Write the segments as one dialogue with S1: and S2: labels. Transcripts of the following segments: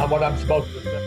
S1: what I'm supposed to say.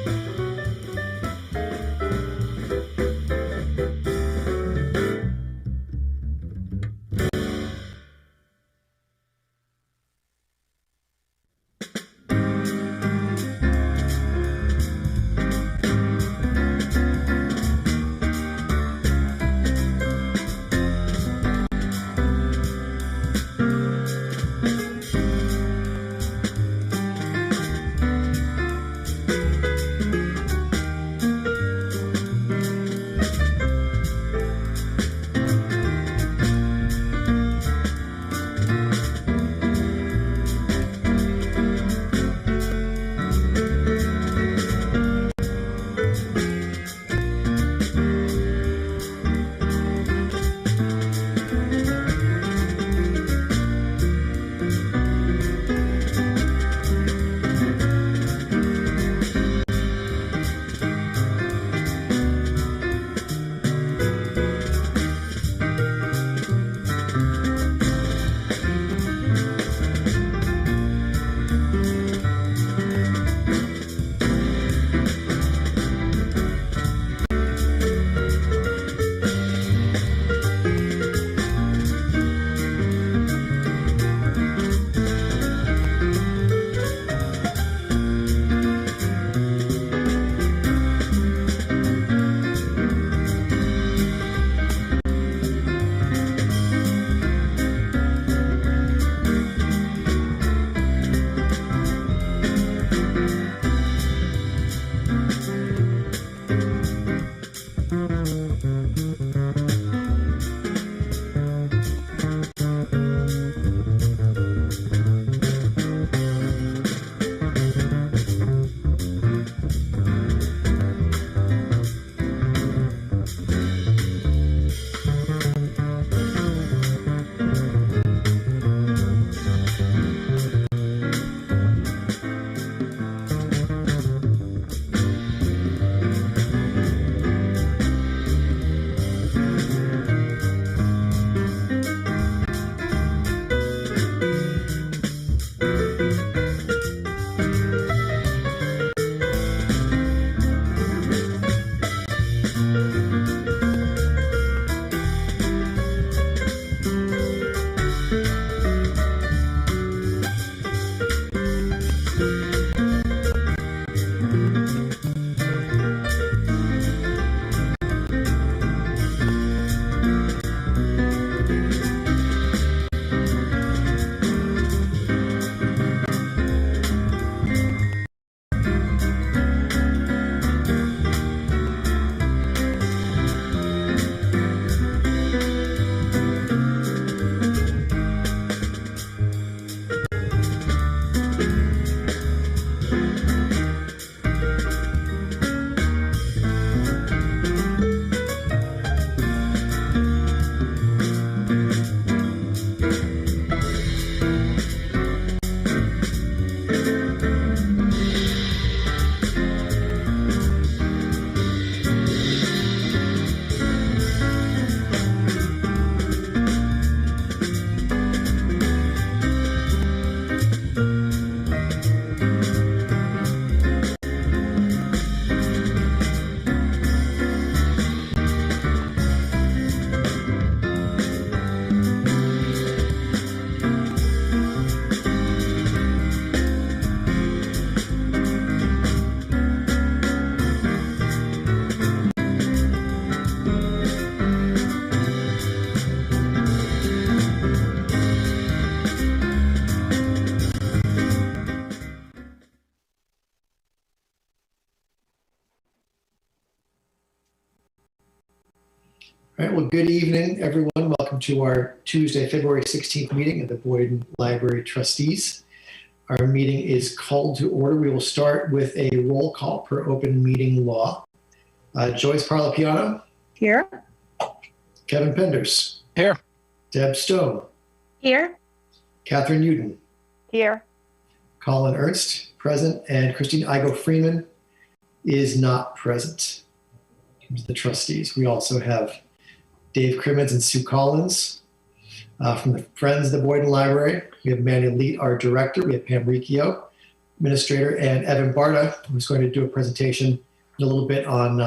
S2: All right, well, good evening, everyone. Welcome to our Tuesday, February 16th meeting of the Boyden Library Trustees. Our meeting is called to order. We will start with a roll call per open meeting law. Joyce Parlapiano.
S3: Here.
S2: Kevin Penders.
S1: Here.
S2: Deb Stone.
S3: Here. Catherine
S2: Uden.
S3: Here.
S2: Colin Ernst, present, and Christine Igo Freeman is not present. In terms of the trustees, we also have Dave Crimmins and Sue Collins from the Friends of the Boyden Library. We have Manuel Leet, our director. We have Pam Riccio, administrator, and Evan Barta, who's going to do a presentation in a little bit on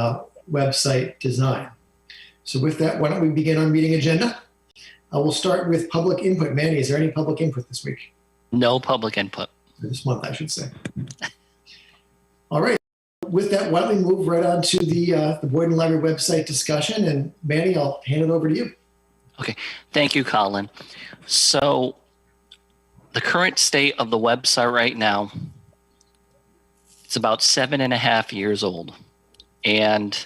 S2: website design. So with that, why don't we begin our meeting agenda? We'll start with public input. Manny, is there any public input this week?
S1: No public input.
S2: This month, I should say. All right. With that, why don't we move right on to the Boyden Library website discussion? And Manny, I'll hand it over to you.
S1: Okay, thank you, Colin. So the current state of the website right now, it's about 7.5 years old. And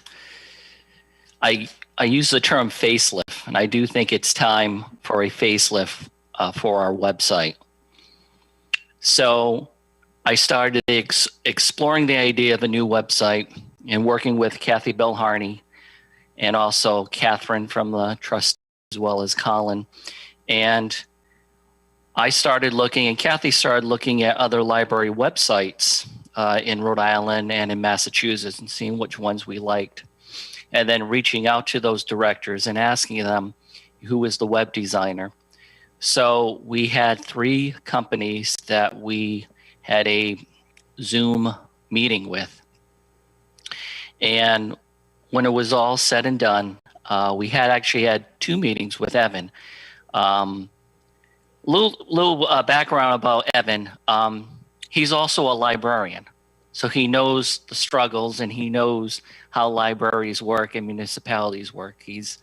S1: I use the term facelift, and I do think it's time for a facelift for our website. So I started exploring the idea of a new website and working with Kathy Belharney and also Catherine from the Trustees, as well as Colin. And I started looking, and Kathy started looking at other library websites in Rhode Island and in Massachusetts and seeing which ones we liked. And then reaching out to those directors and asking them who is the web designer. So we had 3 companies that we had a Zoom meeting with. And when it was all said and done, we had actually had 2 meetings with Evan. Little background about Evan. He's also a librarian. So he knows the struggles and he knows how libraries work and municipalities work. He's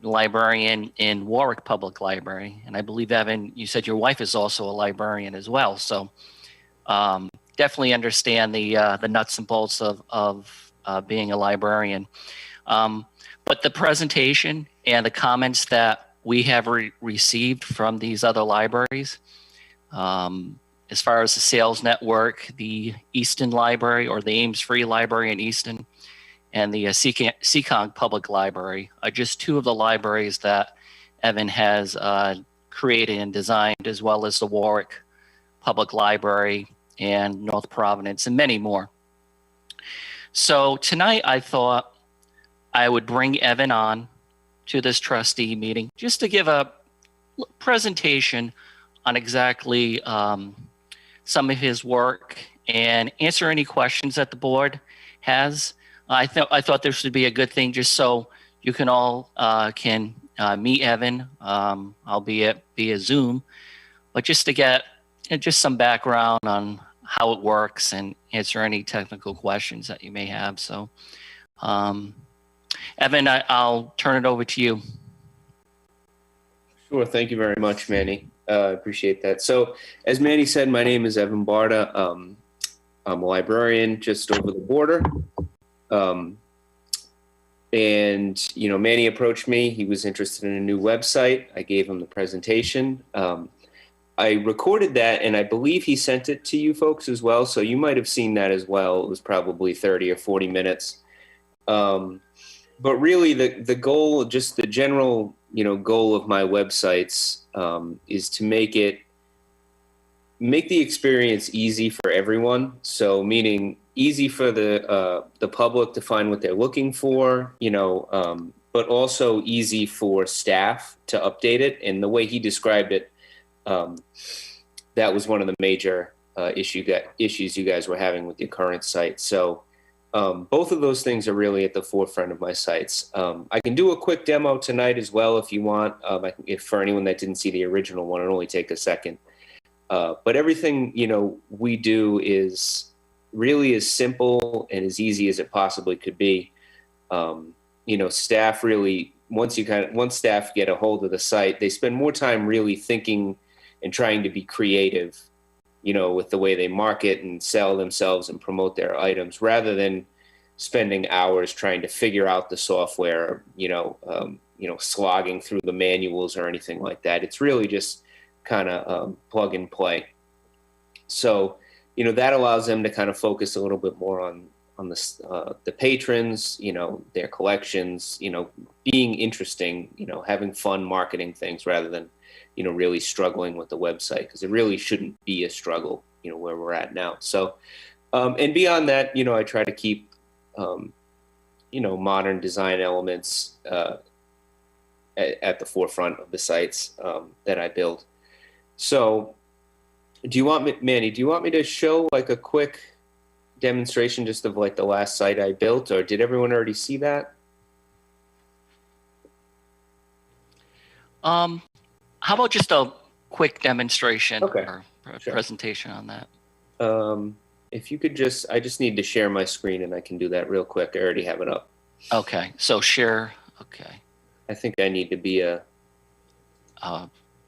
S1: a librarian in Warwick Public Library. And I believe, Evan, you said your wife is also a librarian as well. So definitely understand the nuts and bolts of being a librarian. But the presentation and the comments that we have received from these other libraries, as far as the sales network, the Easton Library or the Ames Free Library in Easton, and the Seekonk Public Library are just 2 of the libraries that Evan has created and designed, as well as the Warwick Public Library and North Providence and many more. So tonight I thought I would bring Evan on to this trustee meeting just to give a presentation on exactly some of his work and answer any questions that the board has. I thought this would be a good thing just so you can all can meet Evan, albeit via Zoom, but just to get just some background on how it works and answer any technical questions that you may have. So, Evan, I'll turn it over to you.
S4: Sure. Thank you very much, Manny. I appreciate that. So, as Manny said, my name is Evan Barta. I'm a librarian just over the border. And, Manny approached me. He was interested in a new website. I gave him the presentation. I recorded that, and I believe he sent it to you folks as well. So you might have seen that as well. It was probably 30 or 40 minutes. But really, the goal, just the general, goal of my websites is to make the experience easy for everyone. So meaning easy for the public to find what they're looking for, but also easy for staff to update it. And the way he described it, that was one of the major issues you guys were having with your current site. So both of those things are really at the forefront of my sites. I can do a quick demo tonight as well if you want. If for anyone that didn't see the original one, it'll only take a second. But everything we do is really as simple and as easy as it possibly could be. Staff really, once staff get a hold of the site, they spend more time really thinking and trying to be creative, with the way they market and sell themselves and promote their items, rather than spending hours trying to figure out the software, slogging through the manuals or anything like that. It's really just kind of plug and play. So, that allows them to kind of focus a little bit more on the patrons, their collections, being interesting, having fun marketing things rather than, really struggling with the website, because it really shouldn't be a struggle, where we're at now. So, and beyond that, I try to keep, modern design elements at the forefront of the sites that I build. So Do you want me, Manny, do you want me to show like a quick demonstration just of like the last site I built, or did everyone already see that?
S1: How about just a quick demonstration
S4: Okay,
S1: or
S4: sure.
S1: presentation on that?
S4: If you could I just need to share my screen and I can do that real quick. I already have it up.
S1: Okay, so share. Okay,
S4: I think I need to be a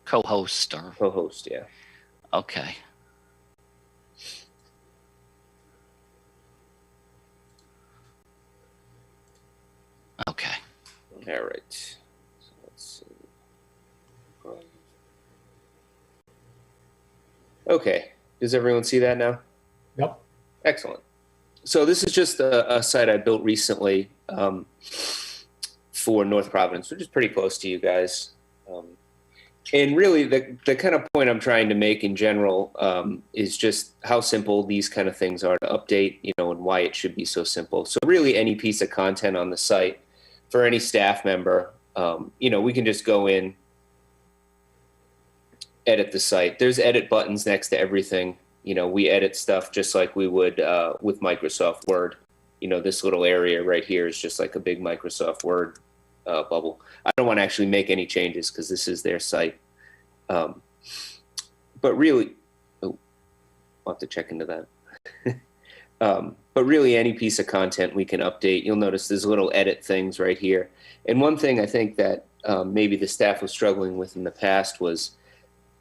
S1: co-host or
S4: co-host, yeah.
S1: okay. Okay.
S4: All right. So let's see. Okay. Does everyone see that now?
S2: Yep.
S4: Excellent. So this is just a site I built recently for North Providence, which is pretty close to you guys. And really, the kind of point I'm trying to make in general is just how simple these kind of things are to update, and why it should be so simple. So really, any piece of content on the site for any staff member, we can just go in, edit the site. There's edit buttons next to everything. We edit stuff just like we would with Microsoft Word. This little area right here is just like a big Microsoft Word bubble. I don't want to actually make any changes because this is their site. But really, I'll have to check into that. But really, any piece of content we can update. You'll notice there's little edit things right here. And one thing I think that maybe the staff was struggling with in the past was,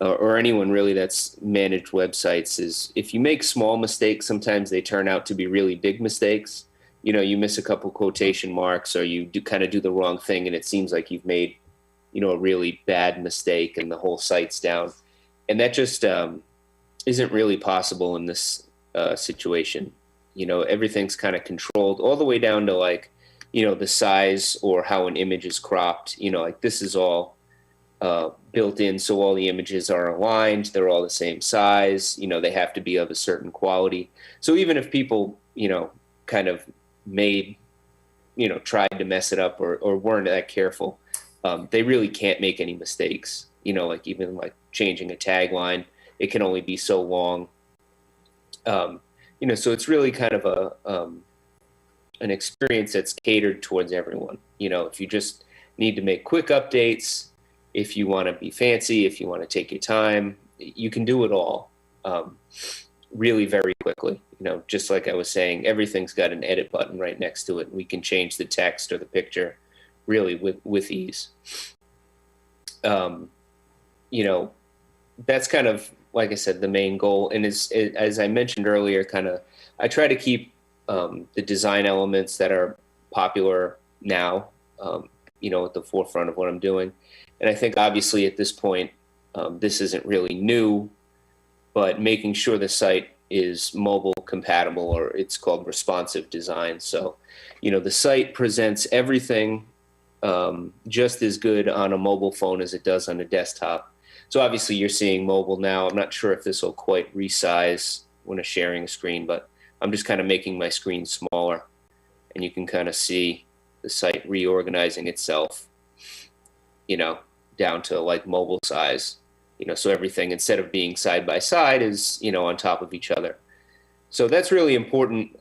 S4: or anyone really that's managed websites, is if you make small mistakes, sometimes they turn out to be really big mistakes. You miss a couple quotation marks, or you kind of do the wrong thing, and it seems like you've made, a really bad mistake, and the whole site's down. And that just isn't really possible in this situation. Everything's kind of controlled all the way down to like, the size or how an image is cropped. Like this is all built in, so all the images are aligned. They're all the same size. They have to be of a certain quality. So even if people, kind of made, tried to mess it up or weren't that careful, they really can't make any mistakes. Like even like changing a tagline, it can only be so long. So it's really kind of an experience that's catered towards everyone. If you just need to make quick updates, if you want to be fancy, if you want to take your time, you can do it all really very quickly. Just like I was saying, everything's got an edit button right next to it. We can change the text or the picture really with ease. That's kind of, like I said, the main goal. And as I mentioned earlier, I try to keep the design elements that are popular now, at the forefront of what I'm doing. And I think obviously at this point, this isn't really new, but making sure the site is mobile compatible, or it's called responsive design. So, the site presents everything just as good on a mobile phone as it does on a desktop. So obviously you're seeing mobile now. I'm not sure if this will quite resize when sharing a screen, but I'm just kind of making my screen smaller, and you can kind of see the site reorganizing itself, down to like mobile size, so everything, instead of being side by side, is, on top of each other. So that's really important,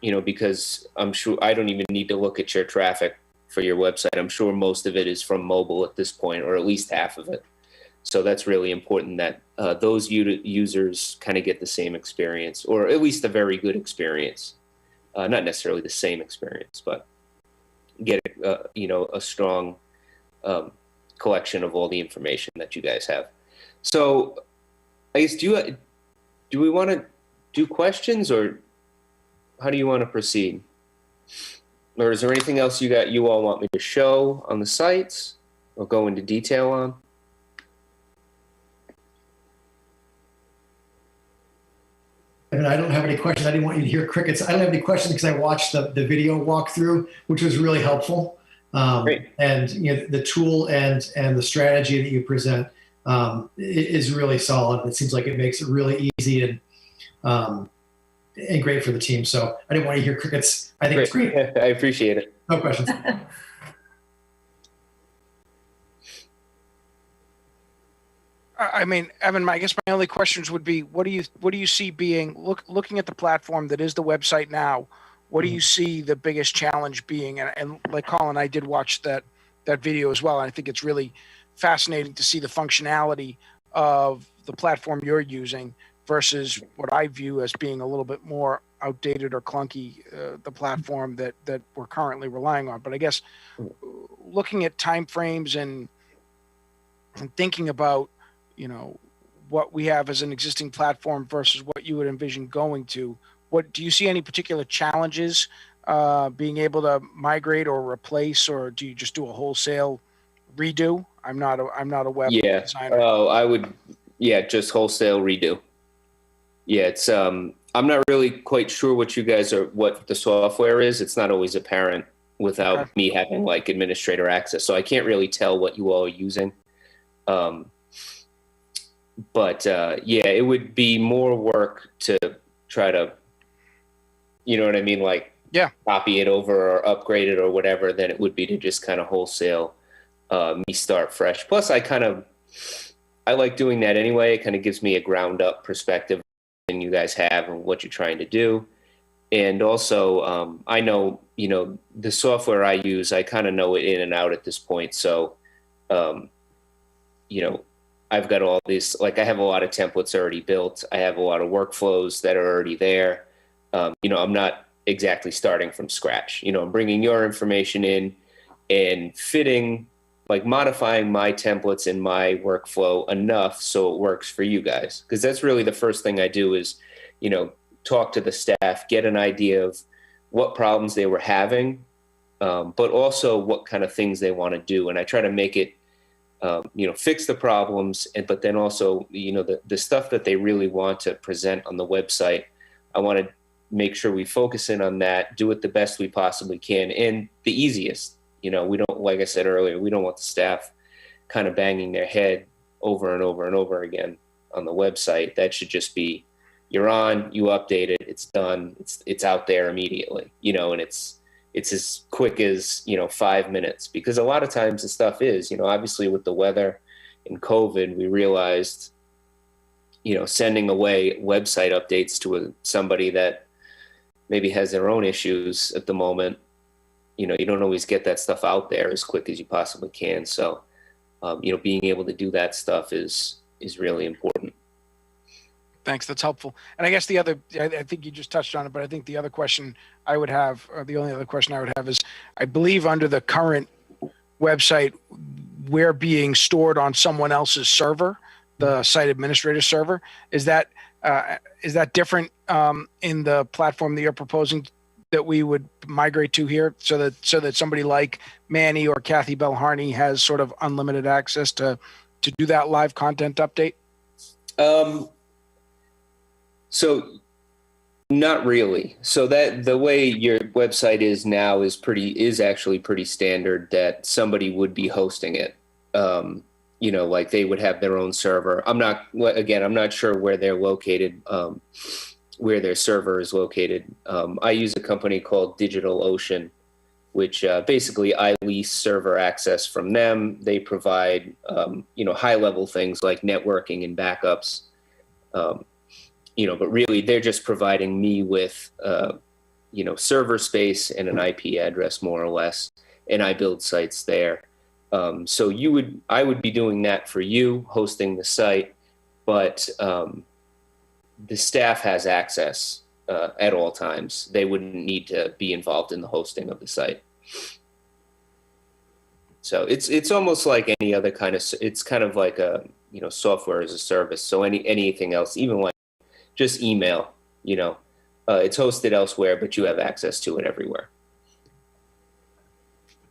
S4: because I'm sure I don't even need to look at your traffic for your website. I'm sure most of it is from mobile at this point, or at least half of it. So that's really important that those users kind of get the same experience, or at least a very good experience. Not necessarily the same experience, but get a strong collection of all the information that you guys have. So I guess, do we want to do questions, or how do you want to proceed? Or is there anything else you all want me to show on the sites or go into detail on?
S2: I don't have any questions. I didn't want you to hear crickets. I don't have any questions because I watched the video walkthrough, which was really helpful.
S4: Great.
S2: And the tool and the strategy that you present is really solid. It seems like it makes it really easy and great for the team. So I didn't want to hear crickets. I think it's great.
S4: I appreciate it.
S2: No questions.
S5: I mean, Evan, I guess my only questions would be, what do you see being, looking at the platform that is the website now, what do you see the biggest challenge being? And like Colin, I did watch that video as well. And I think it's really fascinating to see the functionality of the platform you're using versus what I view as being a little bit more outdated or clunky, the platform that we're currently relying on. But I guess looking at timeframes and thinking about, you know, what we have as an existing platform versus what you would envision going to, what do you see any particular challenges being able to migrate or replace, or do you just do a wholesale redo? I'm not a web designer.
S4: Oh, I would, just wholesale redo. Yeah, it's I'm not really quite sure what the software is. It's not always apparent without me having like administrator access, so I can't really tell what you all are using. But it would be more work to try to, you know what I mean? Like, copy it over or upgrade it or whatever, than it would be to just kind of wholesale me start fresh. Plus, I like doing that anyway. It kind of gives me a ground up perspective and you guys have and what you're trying to do. And also, I know, you know, the software I use, I kind of know it in and out at this point. So, you know, I've got all these, like I have a lot of templates already built. I have a lot of workflows that are already there. You know, I'm not exactly starting from scratch. You know, I'm bringing your information in and fitting, like modifying my templates in my workflow enough so it works for you guys. Because that's really the first thing I do is, you know, talk to the staff, get an idea of what problems they were having, but also what kind of things they want to do. And I try to make it, you know, fix the problems, but then also, you know, the stuff that they really want to present on the website, I want to make sure we focus in on that, do it the best we possibly can, and the easiest. You know, we don't, like I said earlier, we don't want the staff kind of banging their head over and over and over again on the website. That should just be, you're on, you update it, it's done, it's out there immediately, you know, and it's as quick as, you know, 5 minutes, because a lot of times the stuff is, you know, obviously with the weather and COVID, we realized, you know, sending away website updates to somebody that maybe has their own issues at the moment, you know, you don't always get that stuff out there as quick as you possibly can. So, you know, being able to do that stuff is really important.
S5: Thanks. That's helpful. And I guess I think you just touched on it, but I think the other question I would have, or the only other question I would have is, I believe under the current website, we're being stored on someone else's server, the site administrator server. Is that different in the platform that you're proposing that we would migrate to here, so that somebody like Manny or Kathy Belharney has sort of unlimited access to do that live content update?
S4: So not really. So that the way your website is now is actually pretty standard, that somebody would be hosting it. You know, like they would have their own server. I'm not sure where they're located, where their server is located. I use a company called DigitalOcean, which basically I lease server access from them. They provide, you know, high level things like networking and backups. You know, but really they're just providing me with, you know, server space and an IP address more or less, and I build sites there. So I would be doing that for you, hosting the site, but the staff has access at all times. They wouldn't need to be involved in the hosting of the site. So it's almost like any other kind of, it's kind of like a, you know, software as a service. So anything else, even like just email, you know, it's hosted elsewhere, but you have access to it everywhere.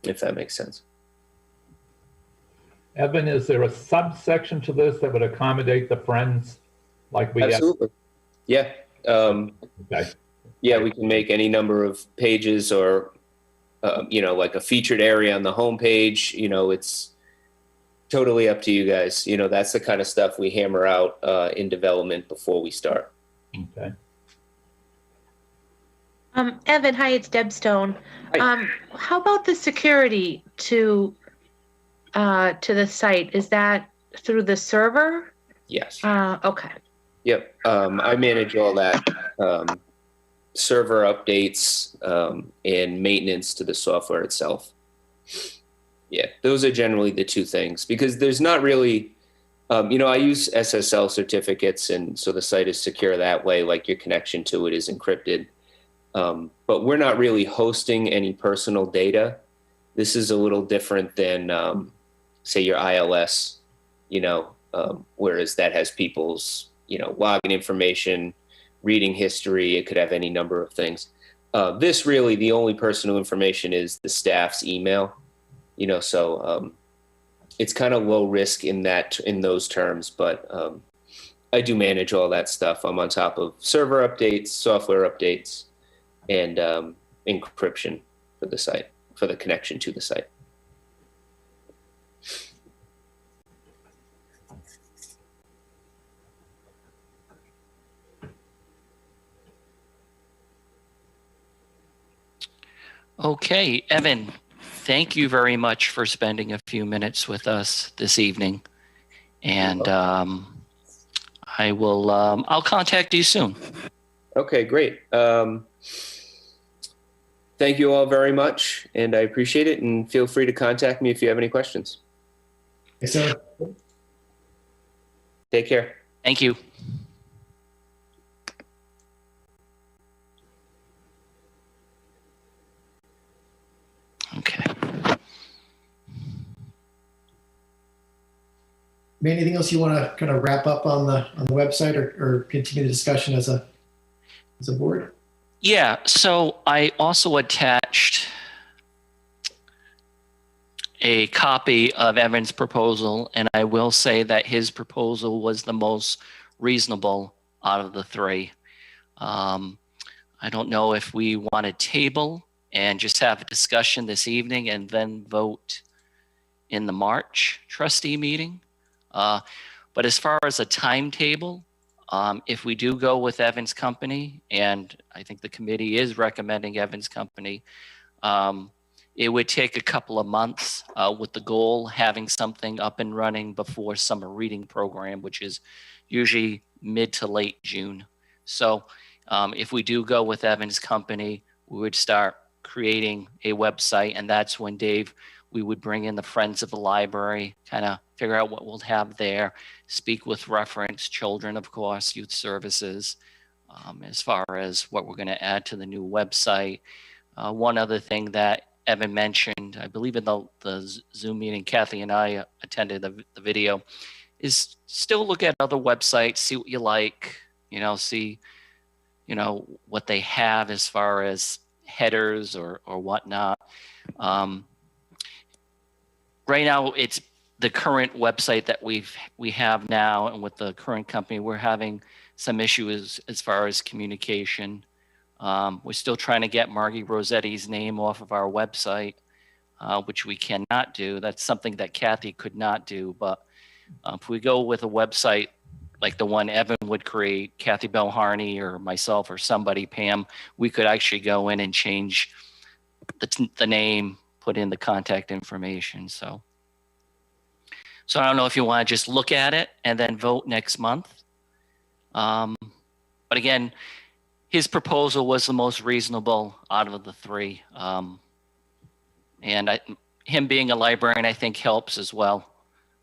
S4: If that makes sense.
S6: Evan, is there a subsection to this that would accommodate the friends like we
S4: Absolutely. Yeah.
S6: Okay.
S4: Yeah, we can make any number of pages, or, you know, like a featured area on the homepage. You know, it's totally up to you guys. You know, that's the kind of stuff we hammer out in development before we start.
S6: Okay.
S3: Evan, hi, it's Deb Stone.
S4: Hi.
S3: How about the security to the site? Is that through the server?
S4: Yes.
S3: Okay.
S4: Yep. I manage all that, server updates, and maintenance to the software itself. Yeah, those are generally the two things, because there's not really, I use SSL certificates, and so the site is secure that way, like your connection to it is encrypted. But we're not really hosting any personal data. This is a little different than, say, your ILS, whereas that has people's, login information, reading history. It could have any number of things. This really, the only personal information is the staff's email, so it's kind of low risk in those terms, but I do manage all that stuff. I'm on top of server updates, software updates, and encryption for the site, for the connection to the site.
S1: Okay, Evan, thank you very much for spending a few minutes with us this evening. And I'll contact you soon.
S4: Okay, great. Thank you all very much, and I appreciate it. And feel free to contact me if you have any questions.
S2: Yes, sir.
S4: Take care.
S1: Thank you. Okay.
S2: Anything else you want to kind of wrap up on the website, or continue the discussion as a board?
S1: Yeah, so I also attached a copy of Evan's proposal, and I will say that his proposal was the most reasonable out of the three. I don't know if we want to table and just have a discussion this evening and then vote in the March trustee meeting. But as far as a timetable, if we do go with Evan's company, and I think the committee is recommending Evan's company, it would take a couple of months with the goal having something up and running before summer reading program, which is usually mid to late June. So if we do go with Evan's company, we would start creating a website, and that's when, Dave, we would bring in the Friends of the Library, kind of figure out what we'll have there, speak with reference, children, of course, youth services, as far as what we're going to add to the new website. One other thing that Evan mentioned, I believe in the Zoom meeting, Kathy and I attended the video, is still look at other websites, see what you like, see, what they have as far as headers or whatnot. Right now, it's the current website that we have now, and with the current company, we're having some issues as far as communication. We're still trying to get Margie Rossetti's name off of our website, which we cannot do. That's something that Kathy could not do. But if we go with a website like the one Evan would create, Kathy Belharney or myself or somebody, Pam, we could actually go in and change the name, put in the contact information. So I don't know if you want to just look at it and then vote next month. But again, his proposal was the most reasonable out of the three. And him being a librarian, I think, helps as well,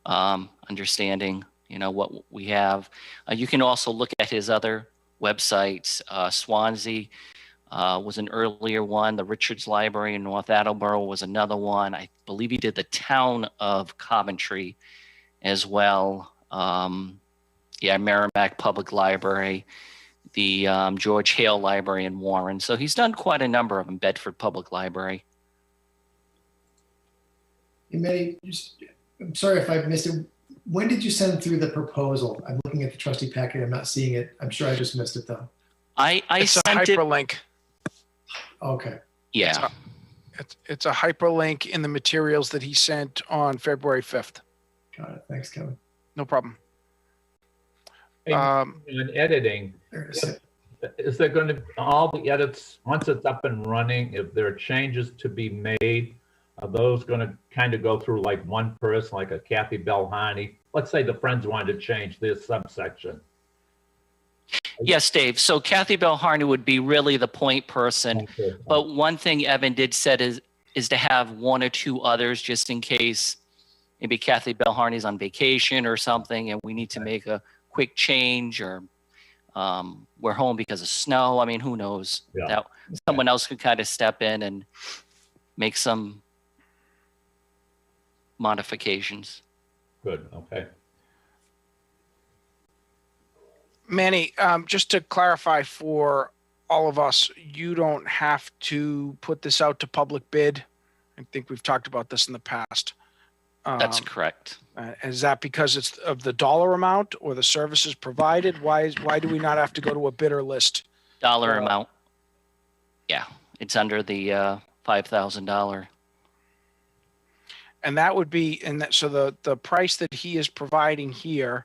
S1: understanding, what we have. You can also look at his other websites. Swansea was an earlier one. The Richards Library in North Attleboro was another one. I believe he did the town of Coventry as well. Merrimack Public Library, the George Hale Library in Warren. So he's done quite a number of them, Bedford Public Library.
S2: I'm sorry if I missed it. When did you send through the proposal? I'm looking at the trustee packet. I'm not seeing it. I'm sure I just missed it, though.
S5: It's a
S1: sent it.
S5: hyperlink.
S2: Okay.
S1: Yeah.
S5: It's a hyperlink in the materials that he sent on February 5th.
S2: Got it. Thanks, Kevin.
S5: No problem.
S6: In editing,
S2: There it is.
S6: is there going to all the edits once it's up and running? If there are changes to be made, Are those going to kind of go through like one person, like a Kathy Belhani? Let's say the Friends wanted to change this subsection.
S1: Yes, Dave. So Kathy Belharney would be really the point person.
S6: Okay.
S1: But one thing Evan did said is to have one or two others just in case maybe Kathy Belharney's on vacation or something and we need to make a quick change, or we're home because of snow. I mean, who knows?
S6: Yeah.
S1: That someone else could kind of step in and make some modifications.
S6: Good, okay.
S5: Manny, just to clarify for all of us, you don't have to put this out to public bid. I think we've talked about this in the past.
S1: That's correct.
S5: Is that because it's of the dollar amount or the services provided? Why do we not have to go to a bidder list?
S1: Dollar amount. Yeah, it's under the $5,000.
S5: And that would be, and that, so the price that he is providing here,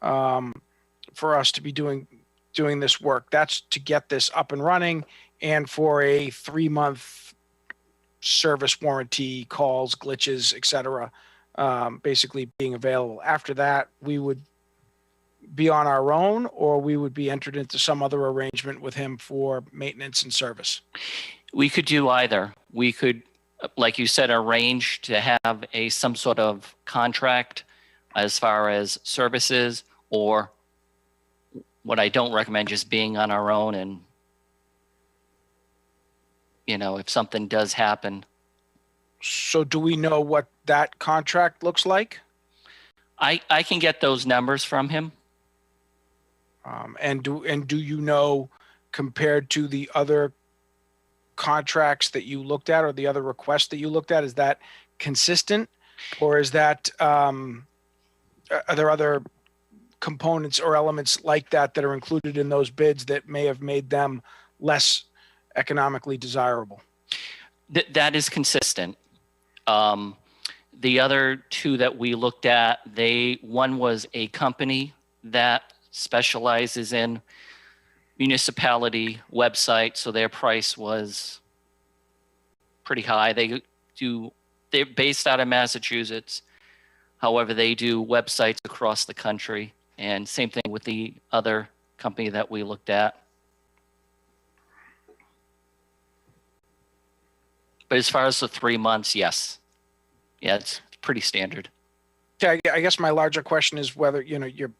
S5: for us to be doing this work, that's to get this up and running and for a 3-month service warranty, calls, glitches, etc., basically being available. After that, we would be on our own, or we would be entered into some other arrangement with him for maintenance and service.
S1: We could do either. We could, like you said, arrange to have some sort of contract as far as services, or what I don't recommend, just being on our own, and if something does happen.
S5: So do we know what that contract looks like?
S1: I can get those numbers from him.
S5: And do you know, compared to the other contracts that you looked at or the other requests that you looked at, is that consistent, or is that are there other components or elements like that are included in those bids that may have made them less economically desirable?
S1: That is consistent. The other two that we looked at, one was a company that specializes in municipality websites, so their price was pretty high. They're based out of Massachusetts. However, they do websites across the country. And same thing with the other company that we looked at. But as far as the 3 months, yes. Yeah, it's pretty standard.
S5: Yeah, I guess my larger question is whether, you're,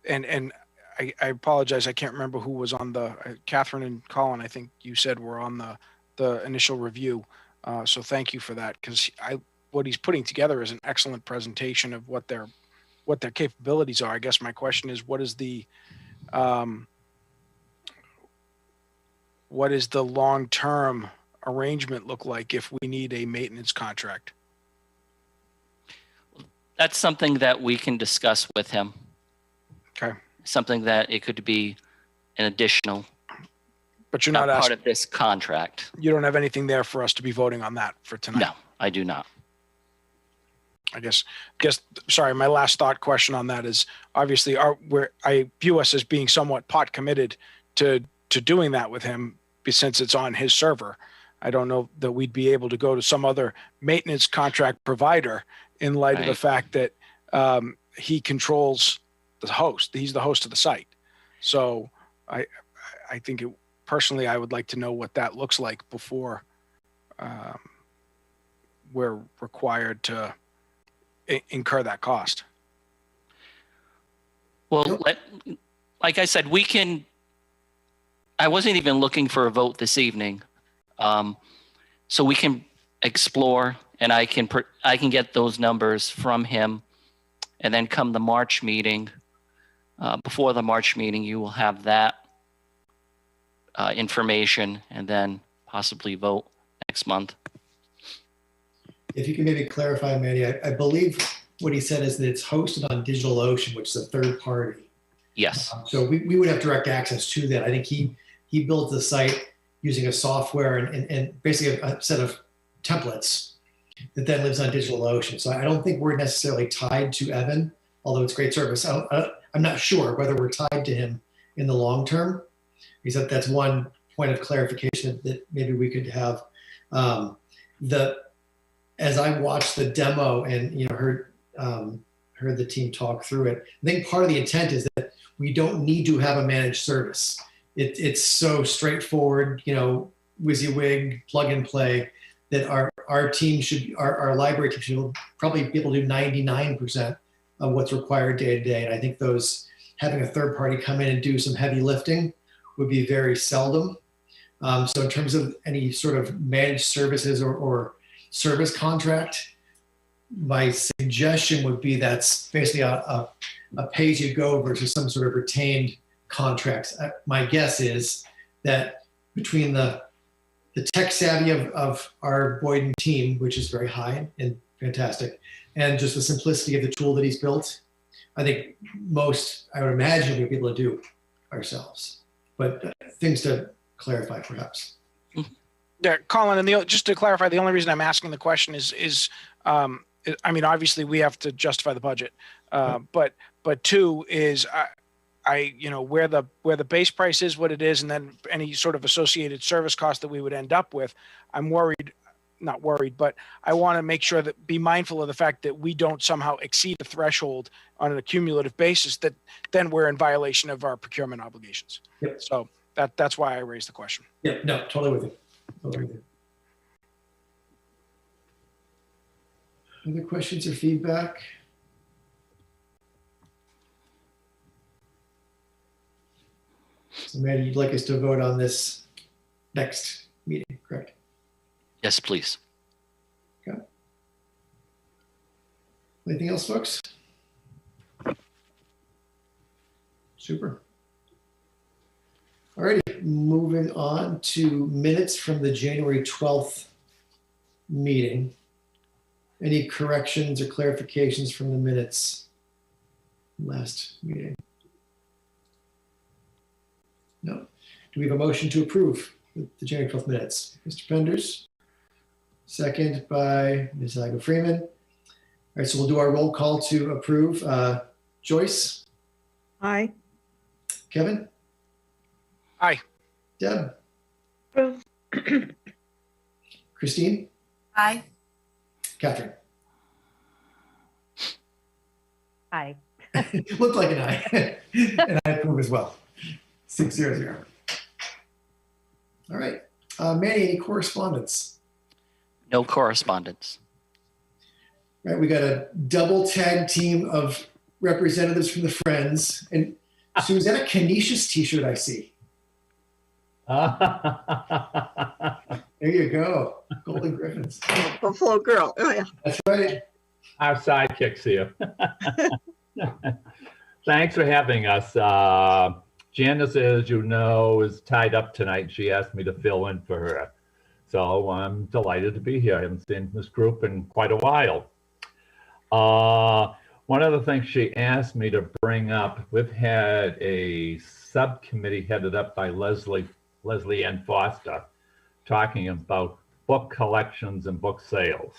S5: and I apologize, I can't remember who was on the, Catherine and Colin, I think you said were on the initial review. So thank you for that, because what he's putting together is an excellent presentation of what their capabilities are. I guess my question is, what is the long-term arrangement look like if we need a maintenance contract?
S1: That's something that we can discuss with him.
S5: Okay.
S1: Something that it could be an additional,
S5: But you're not
S1: part
S5: asking,
S1: of this contract.
S5: you don't have anything there for us to be voting on that for tonight?
S1: No, I do not.
S5: I guess, sorry, my last thought question on that is, obviously I view us as being somewhat pot committed to doing that with him, since it's on his server. I don't know that we'd be able to go to some other maintenance contract provider in light of the
S1: Right.
S5: fact that he controls the host. He's the host of the site. So I think personally, I would like to know what that looks like before we're required to incur that cost.
S1: Well, like I said, I wasn't even looking for a vote this evening. So we can explore, and I can get those numbers from him, and then come the March meeting, before the March meeting, you will have that information, and then possibly vote next month.
S2: If you can maybe clarify, Manny, I believe what he said is that it's hosted on DigitalOcean, which is a third party.
S1: Yes.
S2: So we would have direct access to that. I think he built the site using a software and basically a set of templates that then lives on DigitalOcean. So I don't think we're necessarily tied to Evan, although it's great service. I'm not sure whether we're tied to him in the long term. He said that's one point of clarification that maybe we could have. as I watched the demo and heard the team talk through it, I think part of the intent is that we don't need to have a managed service. It's so straightforward, WYSIWYG, plug and play, that our team our library team should probably be able to do 99% of what's required day to day. And I think having a third party come in and do some heavy lifting would be very seldom. So in terms of any sort of managed services or service contract, my suggestion would be that's basically a pay-as-you-go versus some sort of retained contracts. My guess is that between the tech savvy of our Boyden team, which is very high and fantastic, and just the simplicity of the tool that he's built, I think I would imagine we'd be able to do ourselves. But things to clarify, perhaps.
S5: Yeah, Colin, and just to clarify, the only reason I'm asking the question is I mean, obviously we have to justify the budget, but two is where the base price is what it is, and then any sort of associated service cost that we would end up with. I'm not worried, but I want to make sure be mindful of the fact that we don't somehow exceed a threshold on an accumulative basis that then we're in violation of our procurement obligations.
S2: Yep.
S5: So that's why I raised the question.
S2: Yeah, no, totally with you. Totally with you. Other questions or feedback? So, Maddie, you'd like us to vote on this next meeting, correct?
S1: Yes, please.
S2: Okay. Anything else, folks? Super. All righty, moving on to minutes from the January 12th meeting. Any corrections or clarifications from the minutes last meeting? No. Do we have a motion to approve the January 12th minutes? Mr. Penders, second by Ms. Igo Freeman. All right, so we'll do our roll call to approve. Joyce?
S7: Aye.
S2: Kevin?
S5: Aye.
S2: Deb?
S3: Approve.
S2: Christine?
S7: Aye.
S2: Catherine?
S7: Aye.
S2: Looked like an aye. And I approve as well. 6-0-0. All right. Manny, any correspondence?
S1: No correspondence.
S2: All right, we got a double tag team of representatives from the Friends. And Sue, is that a Canisius t-shirt I see? There you go. Golden Griffins.
S7: Buffalo girl. Oh, yeah.
S2: That's right.
S6: Our sidekicks here. Thanks for having us. Janice, as you know, is tied up tonight. She asked me to fill in for her. So I'm delighted to be here. I haven't seen this group in quite a while. One of the things she asked me to bring up, we've had a subcommittee headed up by Leslie Ann Foster talking about book collections and book sales.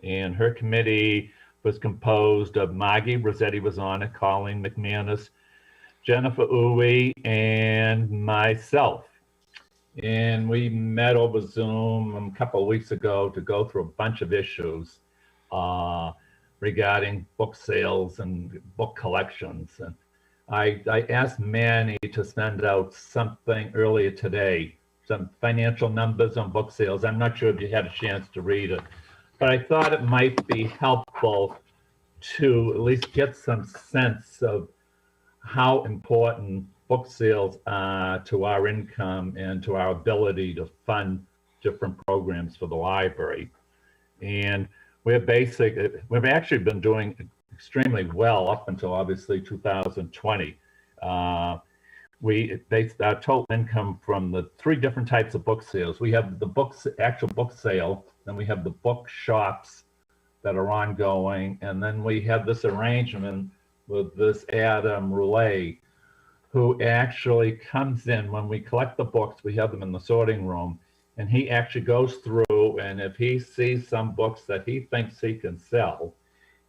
S6: And her committee was composed of Margie Rossetti was on it, Colleen McManus, Jennifer Uwe, and myself. And we met over Zoom a couple of weeks ago to go through a bunch of issues regarding book sales and book collections. And I asked Manny to send out something earlier today, some financial numbers on book sales. I'm not sure if you had a chance to read it, but I thought it might be helpful to at least get some sense of how important book sales are to our income and to our ability to fund different programs for the library. And we've actually been doing extremely well up until obviously 2020. Our total income from the 3 different types of book sales. We have the actual book sale, then we have the book shops that are ongoing, and then we have this arrangement with this Adam Roulet, who actually comes in when we collect the books. We have them in the sorting room, and he actually goes through, and if he sees some books that he thinks he can sell,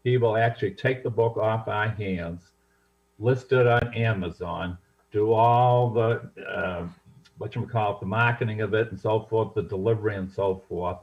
S6: he will actually take the book off our hands, list it on Amazon, do all the the marketing of it and so forth, the delivery and so forth.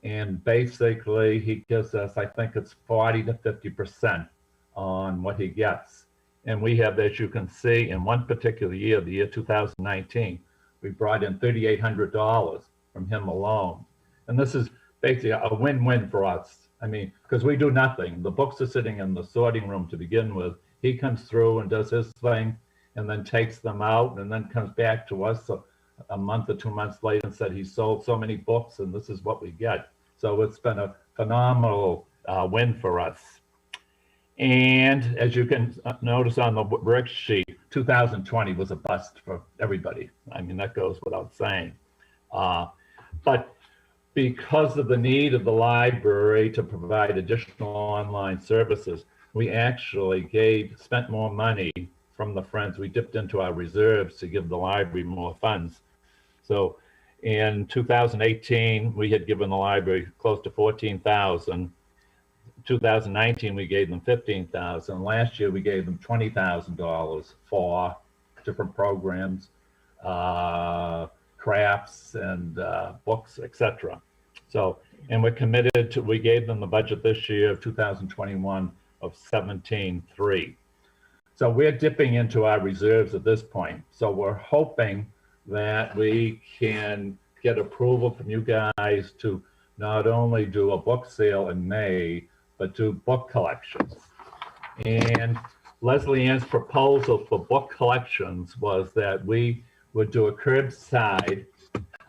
S6: And basically he gives us, I think it's 40 to 50% on what he gets. And we have, as you can see, in one particular year, the year 2019, we brought in $3,800 from him alone. And this is basically a win-win for us. I mean, because we do nothing. The books are sitting in the sorting room to begin with. He comes through and does his thing and then takes them out and then comes back to us a month or 2 months later and said he sold so many books and this is what we get. So it's been a phenomenal win for us. And as you can notice on the worksheet, 2020 was a bust for everybody. I mean, that goes without saying. But because of the need of the library to provide additional online services, we actually spent more money from the friends. We dipped into our reserves to give the library more funds. So in 2018, we had given the library close to $14,000. 2019, we gave them $15,000. Last year, we gave them $20,000 for different programs, crafts and books, etc. So, and we're committed to, we gave them the budget this year of 2021 of 17.3. So we're dipping into our reserves at this point. So we're hoping that we can get approval from you guys to not only do a book sale in May, but do book collections. And Leslie Ann's proposal for book collections was that we would do a curbside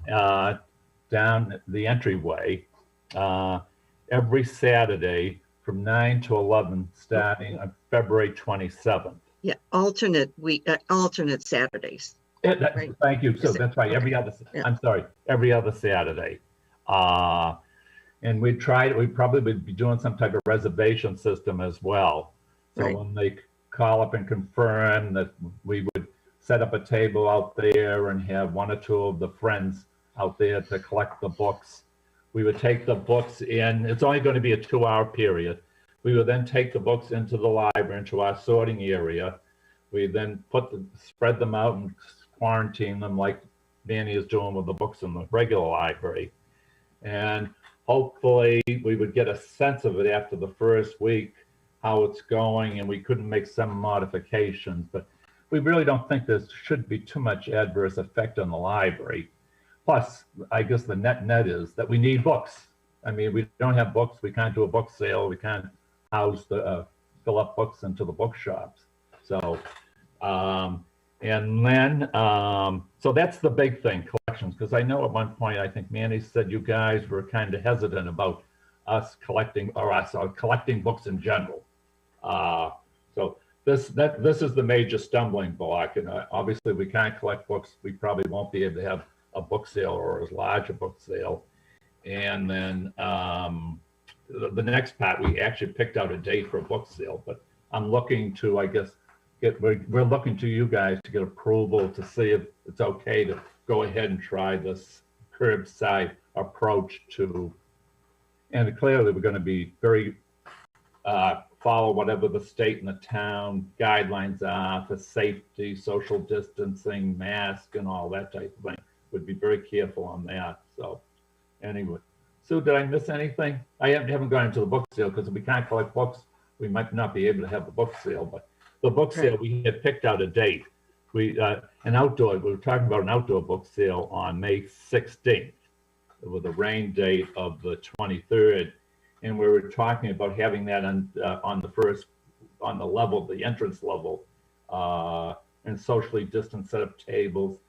S6: down the entryway every Saturday from 9 to 11, starting on February 27th.
S7: Yeah, alternate Saturdays. Right.
S6: Thank you. So that's right.
S7: Okay.
S6: I'm sorry, every other Saturday. And we probably would be doing some type of reservation system as well. So
S7: Right.
S6: when they call up and confirm that, we would set up a table out there and have one or two of the friends out there to collect the books. We would take the books in. It's only going to be a 2-hour period. We would then take the books into the library, into our sorting area. We then spread them out and quarantine them like Danny is doing with the books in the regular library. And hopefully we would get a sense of it after the first week, how it's going, and we couldn't make some modifications. But we really don't think there should be too much adverse effect on the library. Plus, I guess the net is that we need books. I mean, we don't have books. We can't do a book sale. We can't fill up books into the bookshops. So, and then, so that's the big thing, collections. Because I know at one point, I think Manny said you guys were kind of hesitant about us collecting, or us collecting books in general. So this is the major stumbling block. And obviously we can't collect books. We probably won't be able to have a book sale or as large a book sale. And then the next part, we actually picked out a date for a book sale, but I'm looking to, I guess, we're looking to you guys to get approval to see if it's okay to go ahead and try this curbside approach to, and clearly we're going to be very, follow whatever the state and the town guidelines are for safety, social distancing, mask, and all that type of thing. Would be very careful on that. So anyway, Sue, did I miss anything? I haven't gone into the book sale because if we can't collect books, we might not be able to have the book sale. But the book sale, we had picked out a date. We we were talking about an outdoor book sale on May 16th with a rain date of the 23rd. And we were talking about having that on the level, the entrance level, and socially distanced set of tables,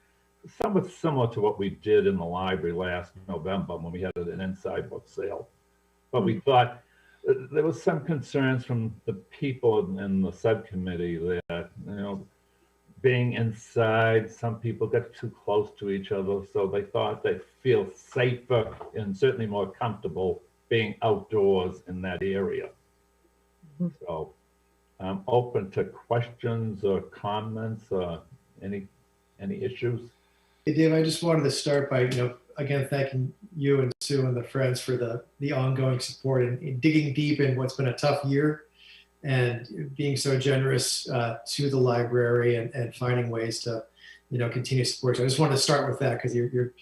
S6: somewhat similar to what we did in the library last November when we had an inside book sale. But we thought there was some concerns from the people in the subcommittee that, being inside, some people get too close to each other. So they thought they'd feel safer and certainly more comfortable being outdoors in that area. So I'm open to questions or comments or any issues.
S2: Hey, Dave, I just wanted to start by, again, thanking you and Sue and the friends for the ongoing support and digging deep in what's been a tough year and being so generous to the library and finding ways to, continue support. So I just wanted to start with that because you're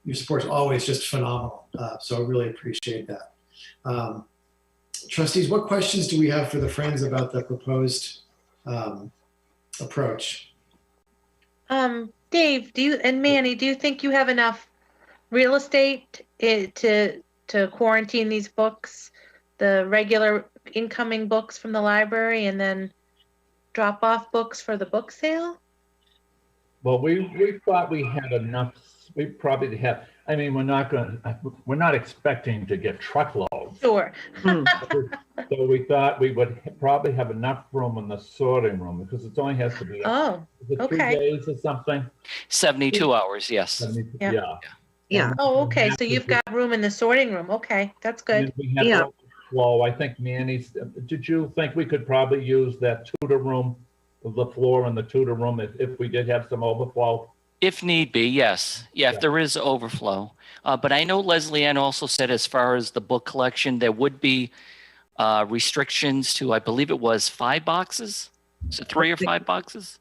S2: your support is always just phenomenal. So I really appreciate that. Trustees, what questions do we have for the Friends about the proposed approach?
S3: Dave, and Manny, do you think you have enough real estate to quarantine these books, the regular incoming books from the library, and then drop off books for the book sale?
S6: Well, we thought we had enough. We probably have. I mean, we're not expecting to get truckloads.
S3: Sure.
S6: So we thought we would probably have enough room in the sorting room because it only has to be
S3: Oh,
S6: is it 3
S3: okay.
S6: days or something.
S1: 72 hours, yes.
S3: Yeah.
S6: Yeah.
S7: Yeah.
S3: Oh, okay. So you've got room in the sorting room. Okay, that's good.
S6: And we had
S7: Yeah.
S6: overflow. I think Manny's. Did you think we could probably use that tutor room, the floor in the tutor room, if we did have some overflow?
S1: If need be, yes. Yeah, if there is overflow. But I know Leslie Ann also said as far as the book collection, there would be restrictions to, I believe it was 5 boxes. Is it 3 or 5 boxes?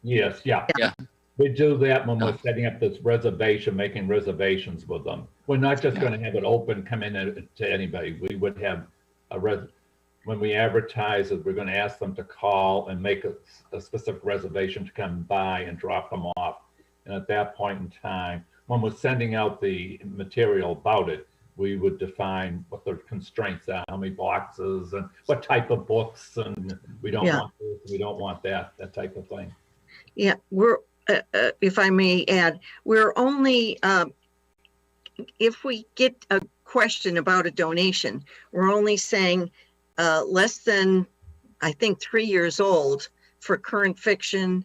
S6: Yes. Yeah.
S1: Yeah.
S6: We do that when we're setting up this reservation, making reservations with them. We're not just going to have it open, come in to anybody. We would have when we advertise it, we're going to ask them to call and make a specific reservation to come by and drop them off. And at that point in time, when we're sending out the material about it, we would define what the constraints are, how many boxes and what type of books, and we don't want this, we don't want that type of thing.
S7: Yeah, we're, if I may add, we're only, if we get a question about a donation, we're only saying less than, I think, 3 years old for current fiction,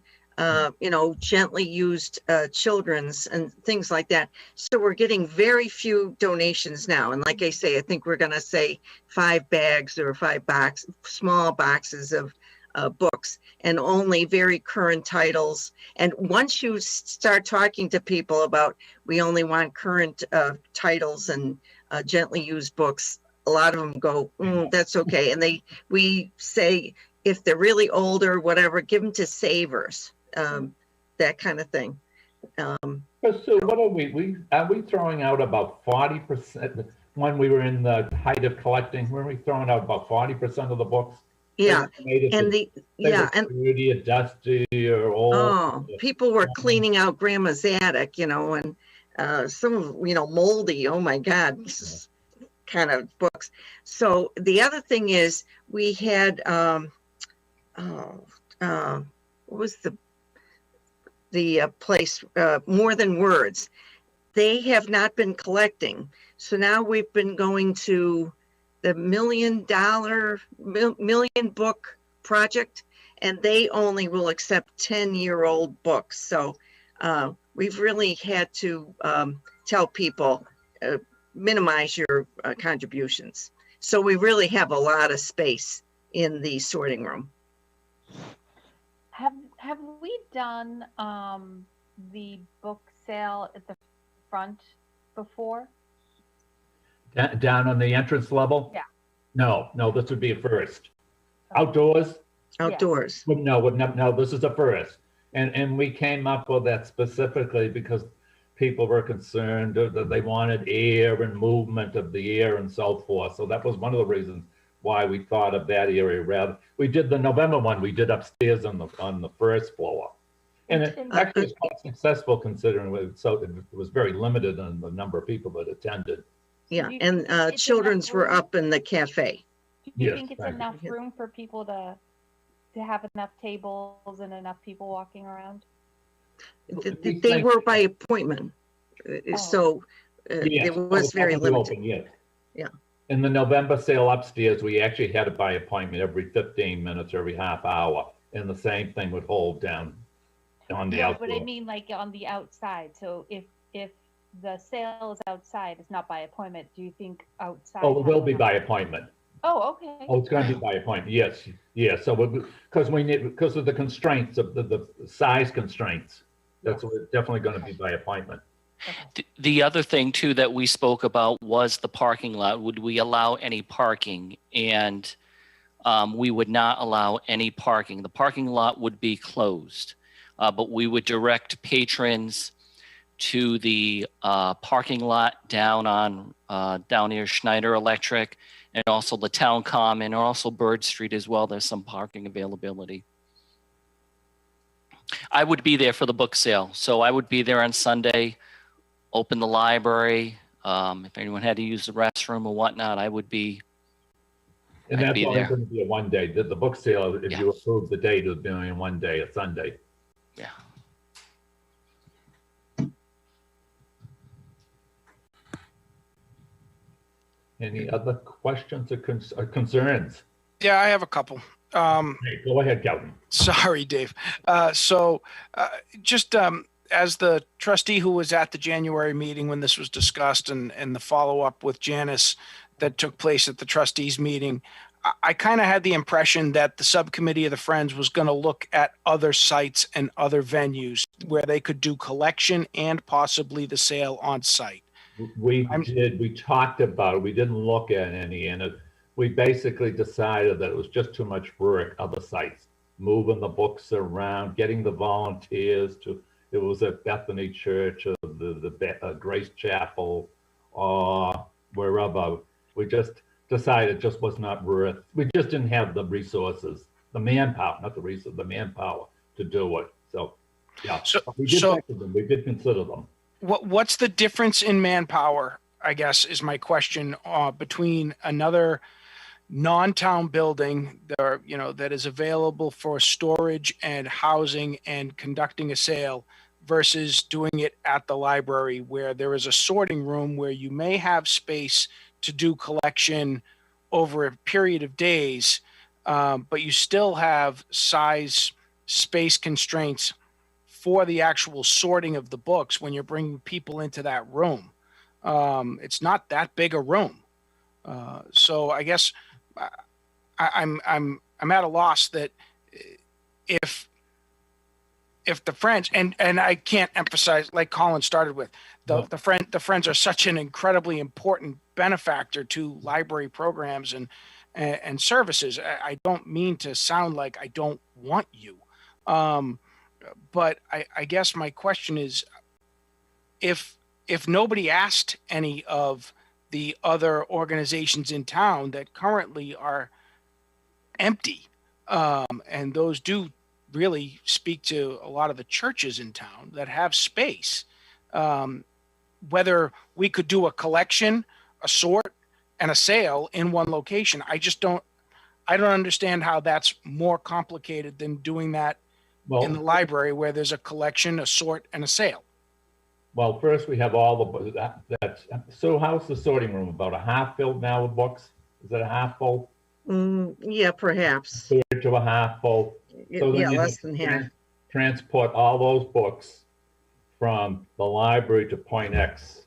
S7: gently used children's and things like that. So we're getting very few donations now. And like I say, I think we're going to say 5 bags or 5 small boxes of books, and only very current titles. And once you start talking to people about, we only want current titles and gently used books, a lot of them go, that's okay. And we say, if they're really older, whatever, give them to savers, that kind of thing.
S6: So what are we throwing out about 40%? When we were in the height of collecting, were we throwing out about 40% of the books?
S7: Yeah, and
S6: dirty or dusty or old.
S7: Oh, people were cleaning out grandma's attic, and some, moldy. Oh my God, kind of books. So the other thing is, we had what was the place, More Than Words. They have not been collecting, so now we've been going to the $1 million book project, and they only will accept 10-year-old books. So we've really had to tell people, minimize your contributions. So we really have a lot of space in the sorting room.
S8: Have we done the book sale at the front before?
S6: Down on the entrance level?
S8: Yeah.
S6: No, this would be a first. Outdoors?
S7: Outdoors.
S6: No, this is a first. And we came up with that specifically because people were concerned that they wanted air and movement of the air and so forth. So that was one of the reasons why we thought of that area rather. We did the November one, we did upstairs on the first floor. And it actually was quite successful considering it was very limited on the number of people that attended.
S7: Yeah, and children's were up in the cafe.
S8: Do you think it's enough room for people to have enough tables and enough people walking around?
S7: They were by appointment, so it was very limited.
S6: Yeah. In the November sale upstairs, we actually had it by appointment every 15 minutes, every half hour, and the same thing would hold down on the outdoor.
S8: But I mean, like on the outside. So if the sale is outside, it's not by appointment. Do you think outside?
S6: Oh, it will be by appointment.
S8: Oh, okay.
S6: Oh, it's going to be by appointment. Yes. So because of the constraints of the size constraints, that's definitely going to be by appointment.
S1: The other thing too that we spoke about was the parking lot. Would we allow any parking? And we would not allow any parking. The parking lot would be closed, but we would direct patrons to the parking lot down near Schneider Electric, and also the town common, and also Bird Street as well. There's some parking availability. I would be there for the book sale, so I would be there on Sunday, open the library. If anyone had to use the restroom or whatnot, I would be.
S6: And
S1: I'd
S6: that's
S1: be
S6: only
S1: there.
S6: going to be a one day. The book sale, if
S1: Yeah.
S6: you approve the date, it'll be only one day, a Sunday.
S1: Yeah.
S6: Any other questions or concerns?
S5: Yeah, I have a couple.
S6: Hey, go ahead, Calvin.
S5: Sorry, Dave. Just as the trustee who was at the January meeting when this was discussed and the follow-up with Janice that took place at the trustees meeting, I kind of had the impression that the subcommittee of the Friends was going to look at other sites and other venues where they could do collection and possibly the sale on site.
S6: We talked about it. We didn't look at any, and we basically decided that it was just too much work, other sites, moving the books around, getting the volunteers to, it was at Bethany Church or the Grace Chapel or wherever. We just decided it just was not worth, we just didn't have the resources, the manpower, not the resources, the manpower to do it. So, yeah, we did think of them. We did consider them.
S5: What's the difference in manpower, I guess, is my question, between another non-town building there, that is available for storage and housing and conducting a sale versus doing it at the library where there is a sorting room where you may have space to do collection over a period of days, but you still have size, space constraints for the actual sorting of the books when you're bringing people into that room. It's not that big a room. So I guess I'm at a loss that if the Friends, and I can't emphasize, like Colin started with, the Friends are such an incredibly important benefactor to library programs and services. I don't mean to sound like I don't want you. But I guess my question is, if nobody asked any of the other organizations in town that currently are empty, and those do really speak to a lot of the churches in town that have space, whether we could do a collection, a sort, and a sale in one location. I don't understand how that's more complicated than doing that in the library where there's a collection, a sort, and a sale.
S6: Well, first we have all the, so how's the sorting room? About a half filled now with books? Is it a half full?
S7: Yeah, perhaps.
S6: Third to a half full. So
S7: Yeah, less than half.
S6: Transport all those books from the library to Point X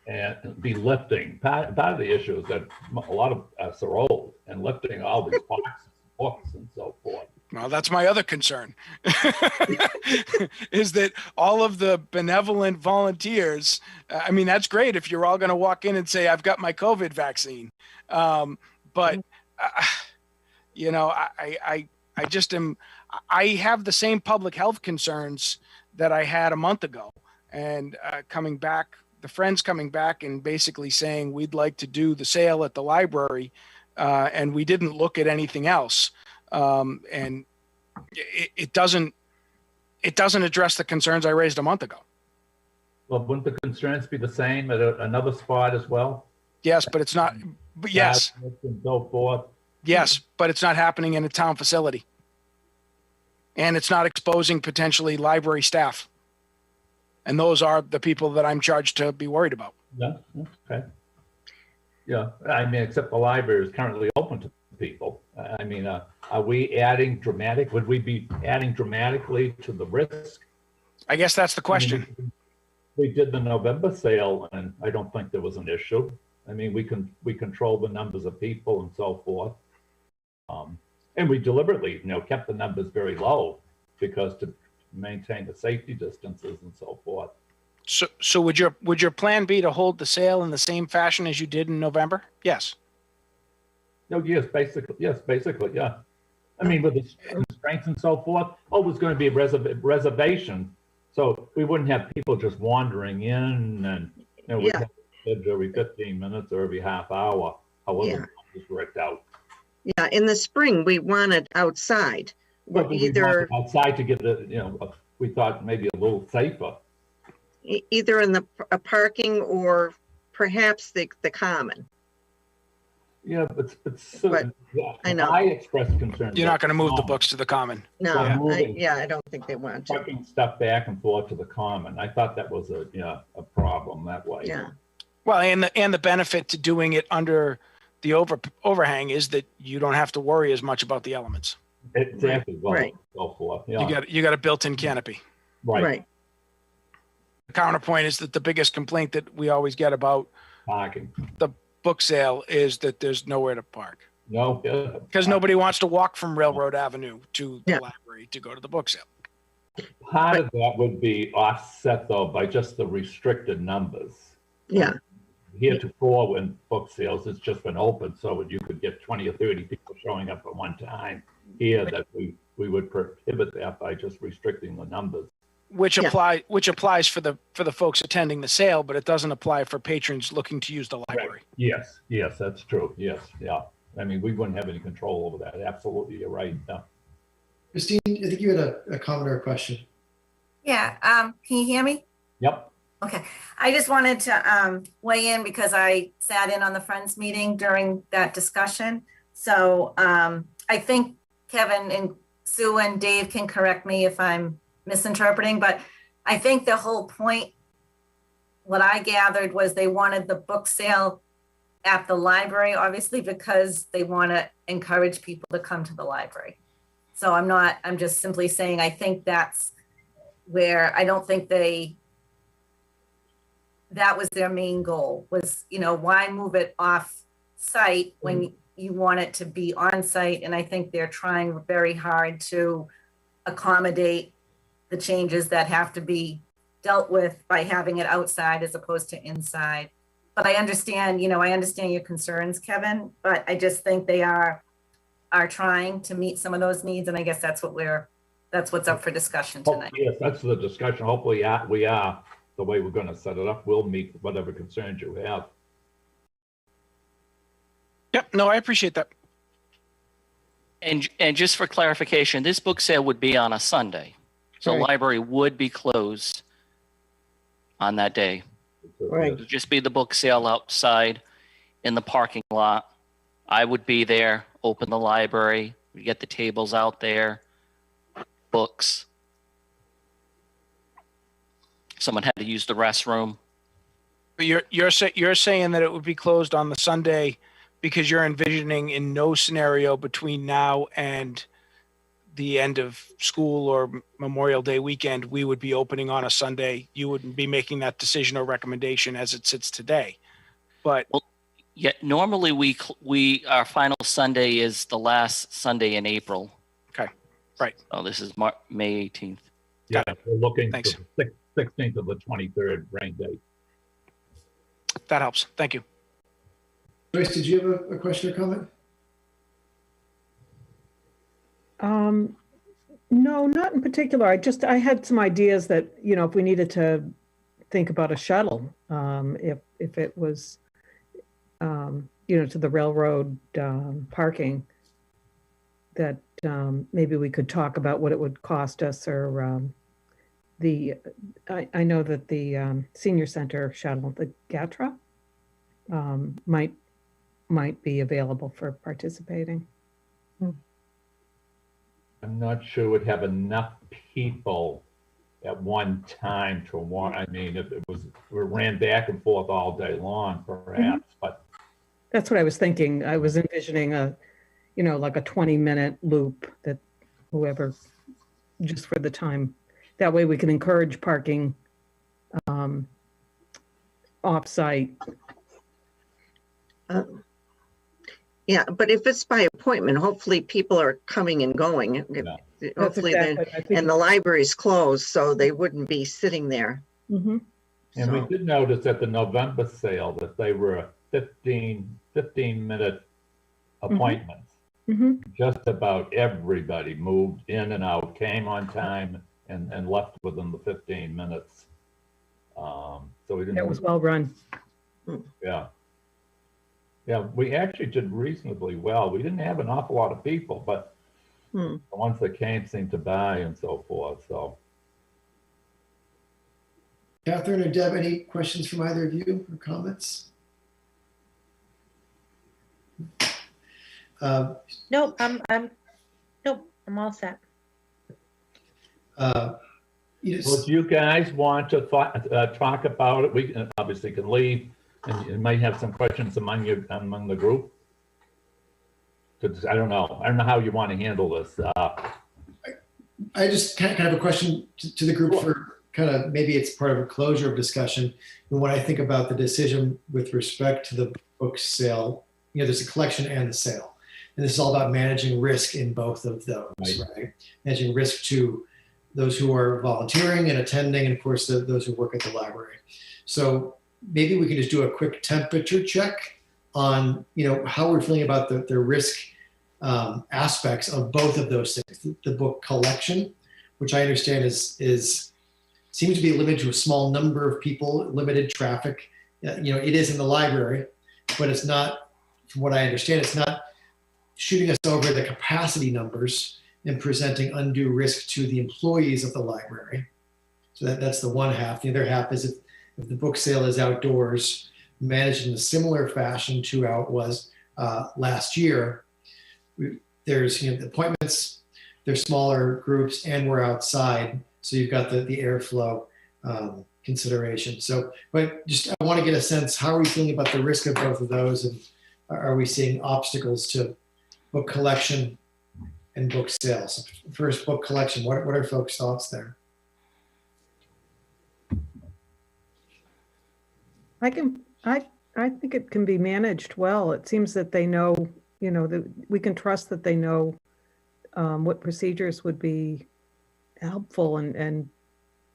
S6: and be lifting. Part of the issue is that a lot of us are old and lifting all these boxes, books and so forth.
S5: Well, that's my other concern, is that all of the benevolent volunteers, I mean, that's great if you're all going to walk in and say, I've got my COVID vaccine. But, I just am, I have the same public health concerns that I had a month ago, and coming back, the Friends coming back and basically saying, we'd like to do the sale at the library. And we didn't look at anything else. And it doesn't address the concerns I raised a month ago.
S6: Well, wouldn't the concerns be the same at another spot as well?
S5: Yes, but it's not. But yes,
S6: and so forth.
S5: Yes, but it's not happening in a town facility, and it's not exposing potentially library staff. And those are the people that I'm charged to be worried about.
S6: Yeah. Okay. Yeah. I mean, except the library is currently open to people. I mean, are we adding would we be adding dramatically to the risk?
S5: I guess that's the question.
S6: I mean, we did the November sale and I don't think there was an issue. I mean, we control the numbers of people and so forth. And we deliberately, kept the numbers very low because to maintain the safety distances and so forth.
S5: So would your plan be to hold the sale in the same fashion as you did in November? Yes.
S6: No, yes, basically, yeah. I mean, with the constraints and so forth, it was going to be a reservation So we wouldn't have people just wandering in and, we'd
S7: Yeah.
S6: have kids every 15 minutes or every half hour, however
S7: Yeah.
S6: it was worked out.
S7: Yeah, in the spring, we wanted outside.
S6: But we
S7: Either,
S6: wanted outside to get we thought maybe a little safer.
S7: either in the parking or perhaps the common.
S6: Yeah, but
S7: But I know.
S6: I expressed concern.
S5: You're not going to move the books to the common.
S7: No,
S6: Yeah.
S7: I don't think they want to.
S6: Trucking stuff back and forth to the common. I thought that was a problem that way.
S7: Yeah,
S5: Well, and the benefit to doing it under the overhang is that you don't have to worry as much about the elements.
S6: Exactly. Well,
S7: Right.
S6: so forth. Yeah.
S5: You got a built-in canopy.
S7: right.
S5: The counterpoint is that the biggest complaint that we always get about
S6: Parking.
S5: book sale is that there's nowhere to park
S6: No.
S5: because nobody wants to walk from Railroad Avenue to the
S7: Yeah.
S5: library to go to the book sale.
S6: Part of that would be offset though by just the restricted numbers.
S7: Yeah,
S6: Heretofore, when book sales, it's just been open, so you could get 20 or 30 people showing up at one time. Here, that we would prohibit that by just restricting the numbers.
S5: Which
S7: Yeah.
S5: applies for the folks attending the sale, but it doesn't apply for patrons looking to use the library.
S6: Yes, that's true. Yes, yeah. I mean, we wouldn't have any control over that. Absolutely, you're right. Yeah.
S2: Christine, I think you had a comment or a question.
S9: Yeah, can you hear me?
S6: Yep.
S9: Okay, I just wanted to weigh in because I sat in on the Friends meeting during that discussion. So I think Kevin and Sue and Dave can correct me if I'm misinterpreting, but I think the whole point, what I gathered was they wanted the book sale at the library, obviously, because they want to encourage people to come to the library. So I'm just simply saying, I think that's where I don't think that was their main goal was, why move it off site when you want it to be on site? And I think they're trying very hard to accommodate the changes that have to be dealt with by having it outside as opposed to inside. But I understand your concerns, Kevin, but I just think they are trying to meet some of those needs. And I guess that's what's up for discussion tonight.
S6: Yes, that's the discussion. Hopefully we are, the way we're going to set it up, we'll meet whatever concerns you have.
S5: Yep. No, I appreciate that.
S1: And just for clarification, this book sale would be on a Sunday. So
S7: Right.
S1: library would be closed on that day.
S7: Right.
S1: It would just be the book sale outside in the parking lot. I would be there, open the library, we get the tables out there, books. Someone had to use the restroom.
S5: But you're saying that it would be closed on the Sunday because you're envisioning in no scenario between now and the end of school or Memorial Day weekend, we would be opening on a Sunday. You wouldn't be making that decision or recommendation as it sits today. But
S1: Yeah, normally our final Sunday is the last Sunday in April.
S5: Okay, right.
S1: Oh, this is May 18th.
S6: Yeah, we're looking
S5: Thanks.
S6: for the 16th of the 23rd rain date.
S5: That helps. Thank you.
S2: Joyce, did you have a question or comment?
S10: No, not in particular. I had some ideas that, if we needed to think about a shuttle, if it was, to the railroad parking, that maybe we could talk about what it would cost us, or I know that the senior center shuttle, the GATRA, might be available for participating.
S6: I'm not sure we'd have enough people at one time to warrant. I mean, if it was, we ran back and forth all day long, perhaps, but
S10: That's what I was thinking. I was envisioning like a 20-minute loop that whoever, just for the time. That way we can encourage parking off-site.
S7: Yeah, but if it's by appointment, hopefully people are coming and going.
S10: That's
S7: Hopefully,
S10: exactly what I think.
S7: and the library's closed, so they wouldn't be sitting there.
S10: Mhm.
S6: and we
S7: So,
S6: did notice at the November sale that they were 15-minute appointments.
S10: Mhm.
S6: Just about everybody moved in and out, came on time, and left within the 15 minutes. So we didn't.
S10: That was well run.
S6: Yeah. Yeah, we actually did reasonably well. We didn't have an awful lot of people, but the ones that came seemed to buy and so forth. So,
S2: Catherine or Deb, any questions from either of you or comments?
S3: Nope, I'm all set.
S2: Yes.
S6: well, if you guys want to talk about it, we obviously can leave, and you might have some questions among the group. Because I don't know how you want to handle this.
S2: I just kind of have a question to the group for kind of, maybe it's part of a closure of discussion. And when I think about the decision with respect to the book sale, there's a collection and a sale. And this is all about managing risk in both of those, right? Managing risk to those who are volunteering and attending, and of course, those who work at the library. So maybe we can just do a quick temperature check on, how we're feeling about the risk aspects of both of those things. The book collection, which I understand seems to be limited to a small number of people, limited traffic. It is in the library, but it's not, from what I understand, it's not shooting us over the capacity numbers and presenting undue risk to the employees of the library. So that's the one half. The other half is if the book sale is outdoors, managed in a similar fashion to how it was last year. There's appointments, there's smaller groups, and we're outside, so you've got the airflow consideration. So, but just I want to get a sense, how are we feeling about the risk of both of those, and are we seeing obstacles to book collection and book sales? First, book collection. What are folks' thoughts there?
S10: I think it can be managed well. It seems that they know, that we can trust that they know what procedures would be helpful and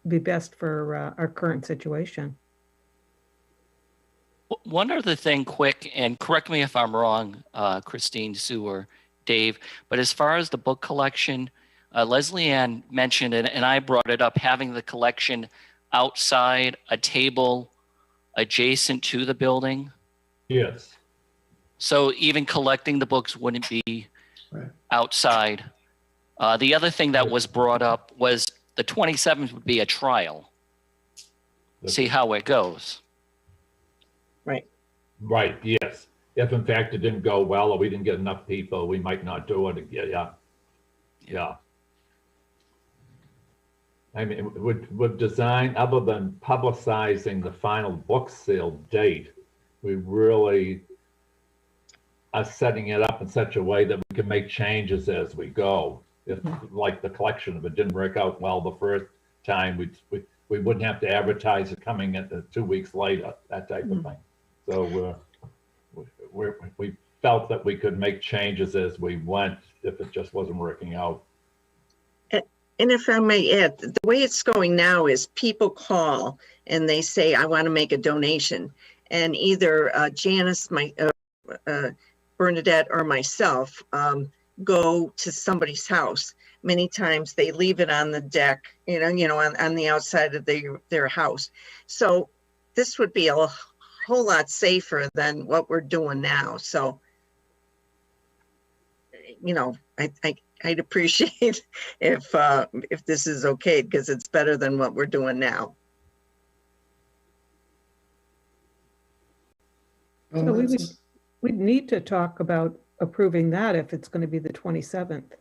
S10: be best for our current situation.
S1: One other thing quick, and correct me if I'm wrong, Christine, Sue, or Dave, but as far as the book collection, Leslie Ann mentioned it, and I brought it up, having the collection outside a table adjacent to the building.
S6: Yes.
S1: So even collecting the books wouldn't be outside. The other thing that was brought up was the 27th would be a trial. See how it goes.
S6: Right, yes. If in fact it didn't go well or we didn't get enough people, we might not do it again. Yeah. I mean, with design, other than publicizing the final book sale date, we really are setting it up in such a way that we can make changes as we go. If, like the collection, if it didn't work out well the first time, we wouldn't have to advertise it coming in 2 weeks later, that type of thing. So we felt that we could make changes as we went if it just wasn't working out.
S7: And if I may add, the way it's going now is people call and they say, I want to make a donation. And either Janice, Bernadette, or myself go to somebody's house. Many times they leave it on the deck, on the outside of their house. So this would be a whole lot safer than what we're doing now. So, I'd appreciate if this is okay, because it's better than what we're doing now.
S10: So we'd need to talk about approving that if it's going to be the 27th.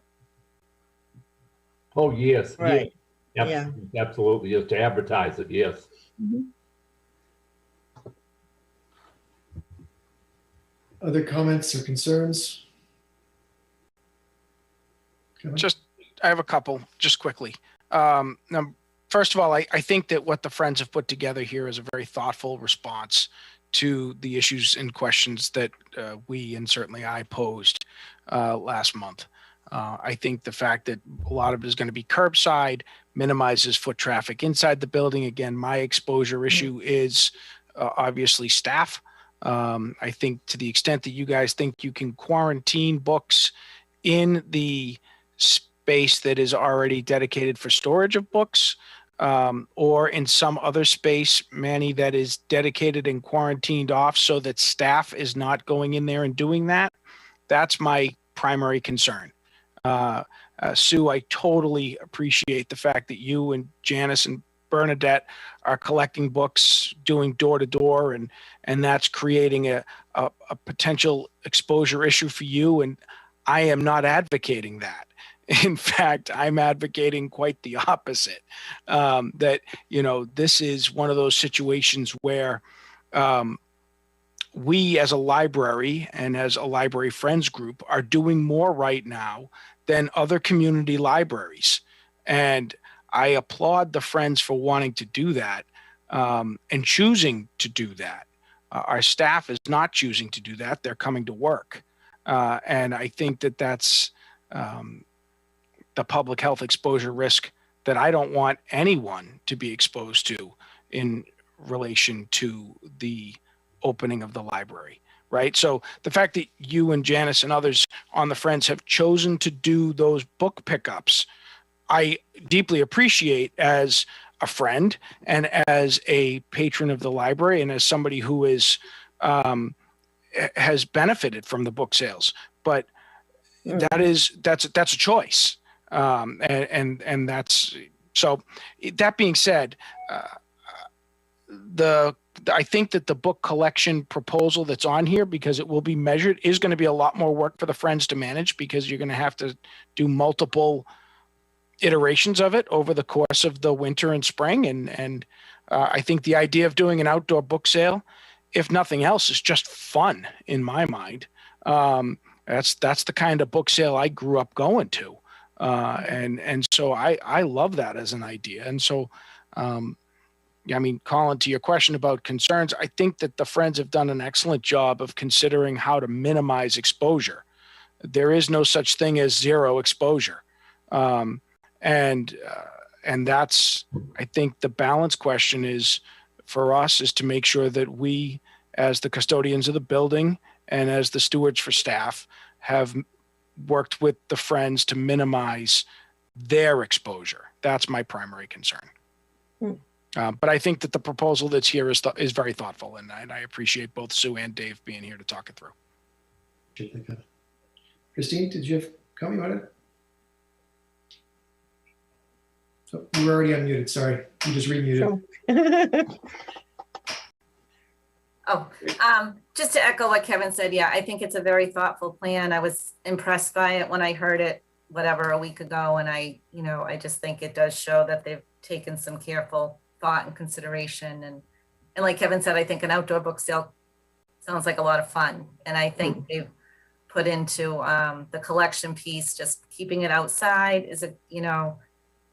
S6: Oh, yes.
S7: Right.
S6: Yes. Yeah. Absolutely. Yes, to advertise it. Yes.
S2: Other comments or concerns?
S5: I have a couple, just quickly. Now, first of all, I think that what the Friends have put together here is a very thoughtful response to the issues and questions that we, and certainly I, posed last month. I think the fact that a lot of it is going to be curbside minimizes foot traffic inside the building. Again, my exposure issue is obviously staff. I think to the extent that you guys think you can quarantine books in the space that is already dedicated for storage of books, or in some other space, Manny, that is dedicated and quarantined off so that staff is not going in there and doing that. That's my primary concern. Sue, I totally appreciate the fact that you and Janice and Bernadette are collecting books, doing door to door, and that's creating a potential exposure issue for you. And I am not advocating that. In fact, I'm advocating quite the opposite. That, you know, this is one of those situations where we as a library and as a library friends group are doing more right now than other community libraries. And I applaud the Friends for wanting to do that and choosing to do that. Our staff is not choosing to do that. They're coming to work. And I think that that's the public health exposure risk that I don't want anyone to be exposed to in relation to the opening of the library, right? So the fact that you and Janice and others on the Friends have chosen to do those book pickups, I deeply appreciate as a friend and as a patron of the library and as somebody who is has benefited from the book sales. But that's a choice, and that's so. That being said, I think that the book collection proposal that's on here, because it will be measured, is going to be a lot more work for the Friends to manage, because you're going to have to do multiple iterations of it over the course of the winter and spring. And I think the idea of doing an outdoor book sale, if nothing else, is just fun in my mind. That's the kind of book sale I grew up going to. And so I love that as an idea. And so, I mean, Colin, to your question about concerns, I think that the Friends have done an excellent job of considering how to minimize exposure. There is no such thing as zero exposure. And that's, I think the balance question is for us is to make sure that we, as the custodians of the building and as the stewards for staff, have worked with the Friends to minimize their exposure. That's my primary concern. But I think that the proposal that's here is very thoughtful, and I appreciate both Sue and Dave being here to talk it through.
S2: Christine, did you have a comment you wanted? Oh, you were already unmuted. Sorry, you just remuted.
S9: Just to echo what Kevin said, yeah, I think it's a very thoughtful plan. I was impressed by it when I heard it, a week ago, and I just think it does show that they've taken some careful thought and consideration. And like Kevin said, I think an outdoor book sale sounds like a lot of fun. And I think they've put into the collection piece, just keeping it outside is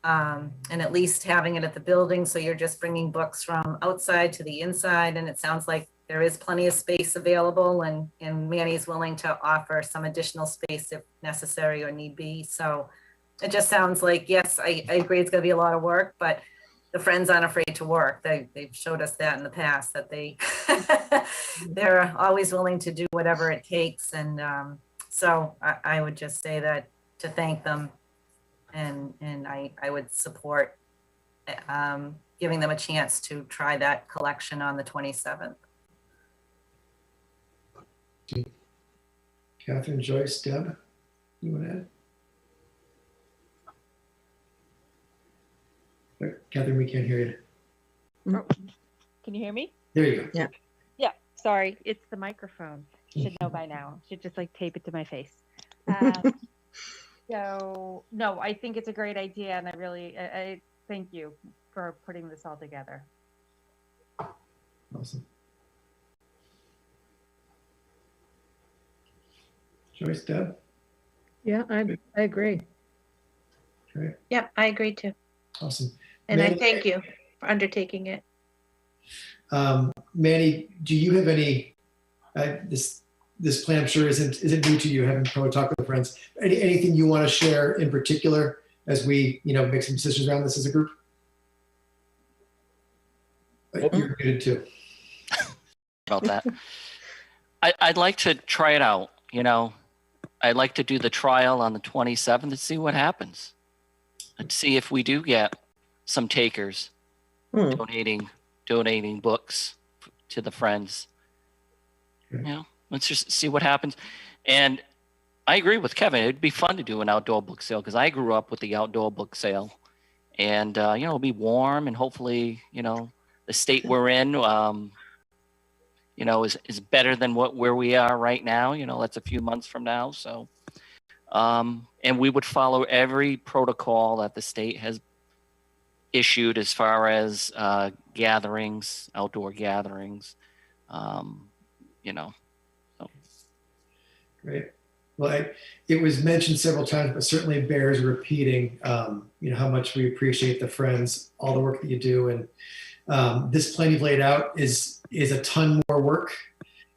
S9: and at least having it at the building. So you're just bringing books from outside to the inside. And it sounds like there is plenty of space available, and Manny's willing to offer some additional space if necessary or need be. So it just sounds like, yes, I agree it's going to be a lot of work, but the Friends aren't afraid to work. They've showed us that in the past, that they're always willing to do whatever it takes. And so I would just say that to thank them, and I would support giving them a chance to try that collection on the 27th.
S2: Catherine, Joyce, Deb, you want to add? Catherine, we can't hear you.
S8: Can you hear me?
S2: There you go.
S7: Yeah.
S8: Yeah, sorry, it's the microphone. Should know by now. Should just like tape it to my face. So no, I think it's a great idea, and I thank you for putting this all together.
S2: Awesome. Joyce, Deb?
S10: Yeah, I agree.
S2: Great.
S3: Yeah, I agree too.
S2: Awesome.
S3: And I
S2: Manny,
S3: thank you for undertaking it.
S2: Manny, do you have any, this plan I'm sure isn't new to you, having probably talked with friends. Anything you want to share in particular as we, make some decisions around this as a group? You're muted too.
S1: About that. I'd like to try it out, I'd like to do the trial on the 27th and see what happens. Let's see if we do get some takers donating books to the friends. You know, let's just see what happens. And I agree with Kevin. It'd be fun to do an outdoor book sale because I grew up with the outdoor book sale, and it'll be warm and hopefully, the state we're in, is better than where we are right now. That's a few months from now. So, and we would follow every protocol that the state has issued as far as gatherings, outdoor gatherings. So.
S2: Great. Well, it was mentioned several times, but certainly bears repeating, how much we appreciate the friends, all the work that you do. And this plan you've laid out is a ton more work,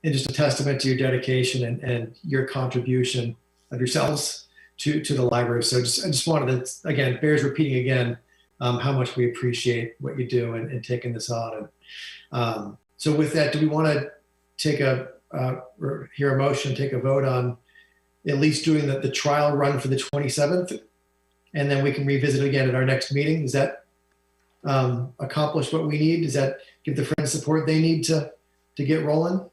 S2: and just a testament to your dedication and your contribution of yourselves to the library. So I just wanted to, again, bears repeating again, how much we appreciate what you do and taking this on. And so with that, do we want to hear a motion, take a vote on at least doing the trial run for the 27th, and then we can revisit it again at our next meeting? Does that accomplish what we need? Does that give the friends support they need to get rolling?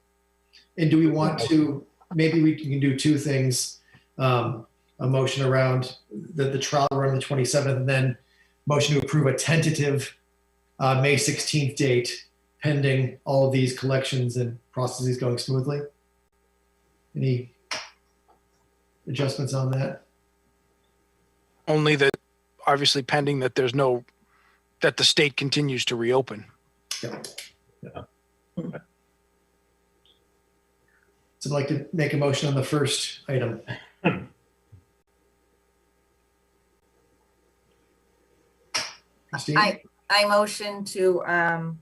S2: And do we want to, maybe we can do two things, a motion around the trial run on the 27th, and then motion to approve a tentative May 16th date pending all of these collections and processes going smoothly? Any adjustments on that?
S5: Only that, obviously pending that that the state continues to reopen.
S2: Yeah. So I'd like to make a motion on the first item. Christine?
S9: I motion to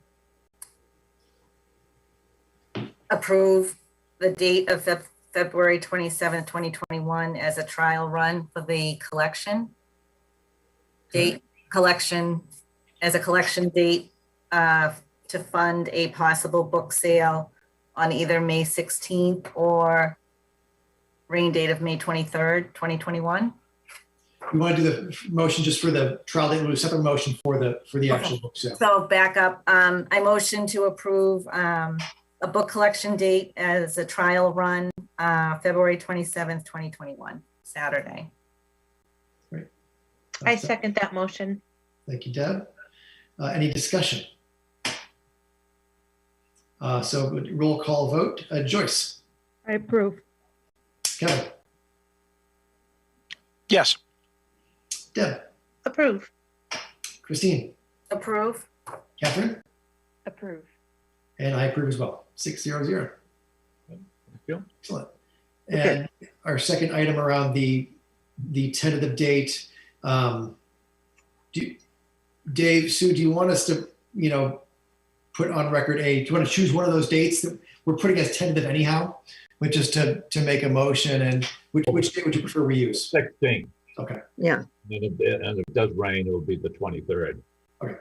S9: approve the date of February 27th, 2021 as a trial run for the collection date, as a collection date to fund a possible book sale on either May 16th or rain date of May 23rd, 2021.
S2: We want to do the motion just for the trial date. We'll do a separate motion for the actual book sale.
S9: So back up, I motion to approve a book collection date as a trial run, February 27th, 2021, Saturday.
S2: Great.
S3: I second that motion.
S2: Thank you, Deb. Any discussion? So roll call vote. Joyce?
S10: I approve.
S2: Kevin?
S5: Yes.
S2: Deb?
S3: Approve.
S2: Christine?
S9: Approve.
S2: Catherine?
S8: Approve.
S2: And I approve as well. 6-0-0.
S6: Thank you.
S2: Excellent. And our second item around the tentative date. Dave, Sue, do you want us to, put on record do you want to choose one of those dates that we're putting as tentative anyhow, but just to make a motion? And which date would you prefer we use?
S6: 16.
S2: Okay.
S7: Yeah.
S6: And if it does rain, it will be the 23rd.
S2: Okay.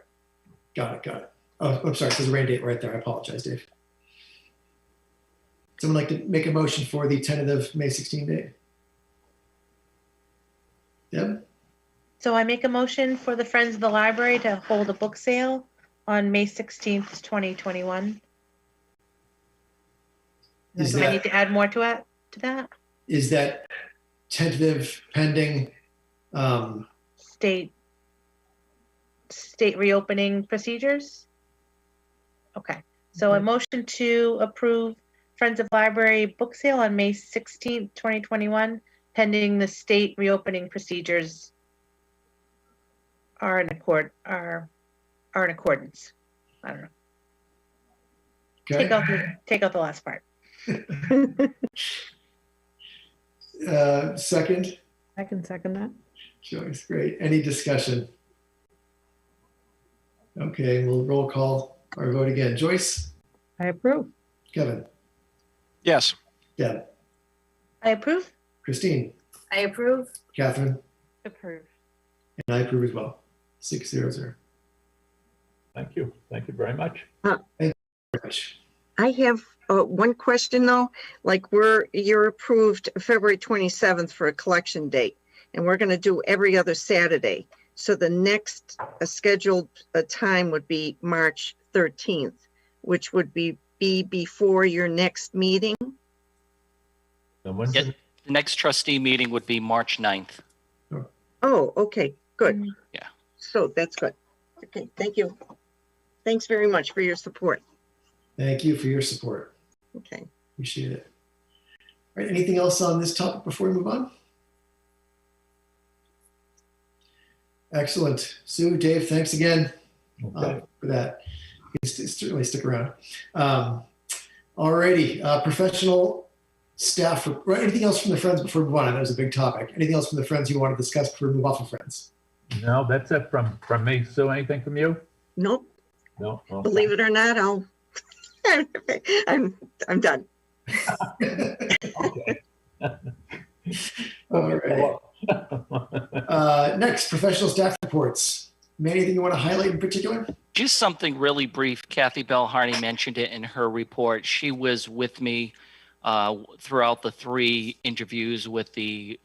S2: Got it. Oh, I'm sorry. There's a rain date right there. I apologize, Dave. Someone like to make a motion for the tentative May 16 date? Deb?
S3: So I make a motion for the Friends of the Library to hold a book sale on May 16th, 2021. Do I need to add more to that?
S2: Is that tentative pending
S3: State reopening procedures? Okay. So a motion to approve Friends of Library book sale on May 16th, 2021, pending the state reopening procedures are in accordance. I don't know.
S2: Okay.
S3: Take out the last part.
S2: Second?
S10: I can second that.
S2: Joyce, great. Any discussion? Okay, we'll roll call our vote again. Joyce?
S10: I approve.
S2: Kevin?
S5: Yes.
S2: Deb?
S3: I approve.
S2: Christine?
S9: I approve.
S2: Catherine?
S8: Approve.
S2: And I approve as well. 6-0-0.
S6: Thank you. Thank you very much.
S2: Very much.
S7: I have one question though, like you're approved February 27th for a collection date, and we're going to do every other Saturday. So the next scheduled time would be March 13th, which would be before your next meeting.
S6: And when's
S1: Yeah.
S6: the-
S1: The next trustee meeting would be March 9th.
S7: Oh, okay, good.
S1: Yeah.
S7: So that's good. Okay, thank you. Thanks very much for your support.
S2: Thank you for your support.
S7: Okay.
S2: Appreciate it. All right, anything else on this topic before we move on? Excellent. Sue, Dave, thanks again
S6: okay.
S2: for that. Certainly stick around. All righty, professional staff. Anything else from the Friends before we move on? I know it was a big topic. Anything else from the Friends you want to discuss before we move off of Friends?
S6: No, that's it from me. Sue, anything from you?
S7: Nope.
S6: No. Okay.
S7: Believe it or not, I'm done.
S6: Okay.
S2: All right. Next, professional staff reports. Anything you want to highlight in particular?
S1: Just something really brief. Kathy Bell Harney mentioned it in her report. She was with me throughout the 3 interviews with the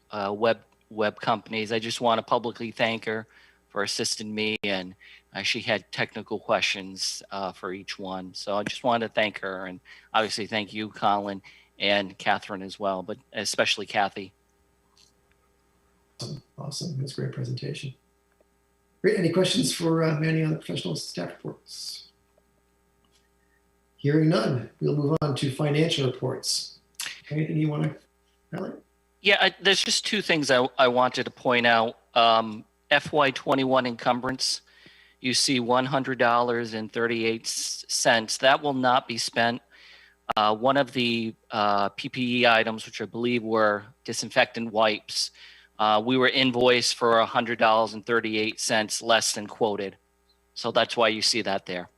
S1: web companies. I just want to publicly thank her for assisting me, and she had technical questions for each one. So I just wanted to thank her, and obviously thank you, Colin, and Catherine as well, but especially Kathy.
S2: Awesome. That's a great presentation. Great. Any questions for Manny on the professional staff reports? Hearing none, we'll move on to financial reports. Anything you want to highlight?
S1: Yeah, there's just 2 things I wanted to point out. FY21 encumbrance, you see $100.38. That will not be spent. One of the PPE items, which I believe were disinfectant wipes, we were invoiced for $100.38 less than quoted. So that's why you see that there.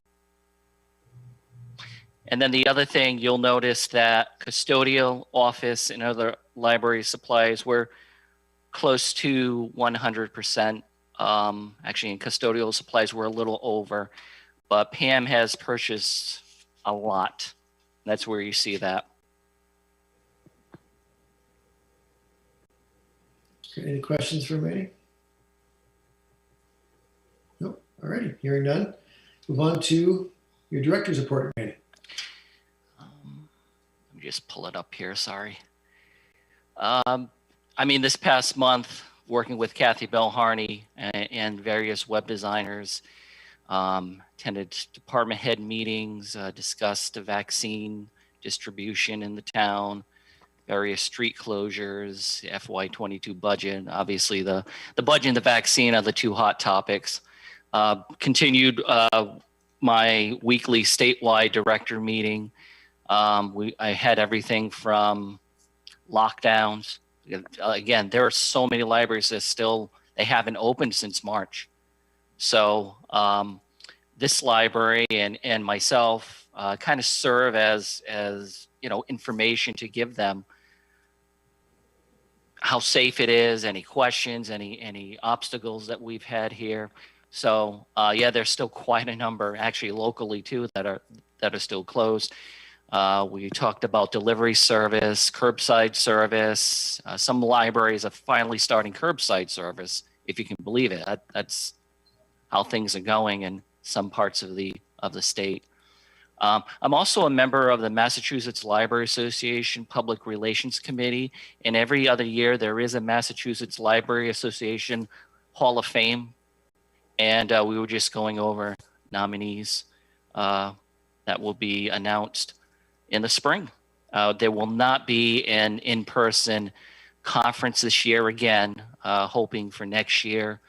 S1: And then the other thing, you'll notice that custodial, office, and other library supplies were close to 100%. Actually, in custodial supplies, we're a little over. But Pam has purchased a lot. That's where you see that.
S2: Okay, any questions for Manny? Nope. All righty. Hearing none. Move on to your director's report, Manny.
S1: Let me just pull it up here. Sorry. I mean, this past month, working with Kathy Bell Harney and various web designers, attended department head meetings, discussed the vaccine distribution in the town, various street closures, FY22 budget. Obviously, the budget and the vaccine are the 2 hot topics. Continued my weekly statewide director meeting. I had everything from lockdowns. Again, there are so many libraries that they haven't opened since March. So this library and myself kind of serve as information to give them how safe it is, any questions, any obstacles that we've had here. So yeah, there's still quite a number, actually locally too, that are still closed. We talked about delivery service, curbside service. Some libraries are finally starting curbside service, if you can believe it. That's how things are going in some parts of the state. I'm also a member of the Massachusetts Library Association Public Relations Committee, and every other year there is a Massachusetts Library Association Hall of Fame, and we were just going over nominees that will be announced in the spring. There will not be an in-person conference this year again, hoping for next year.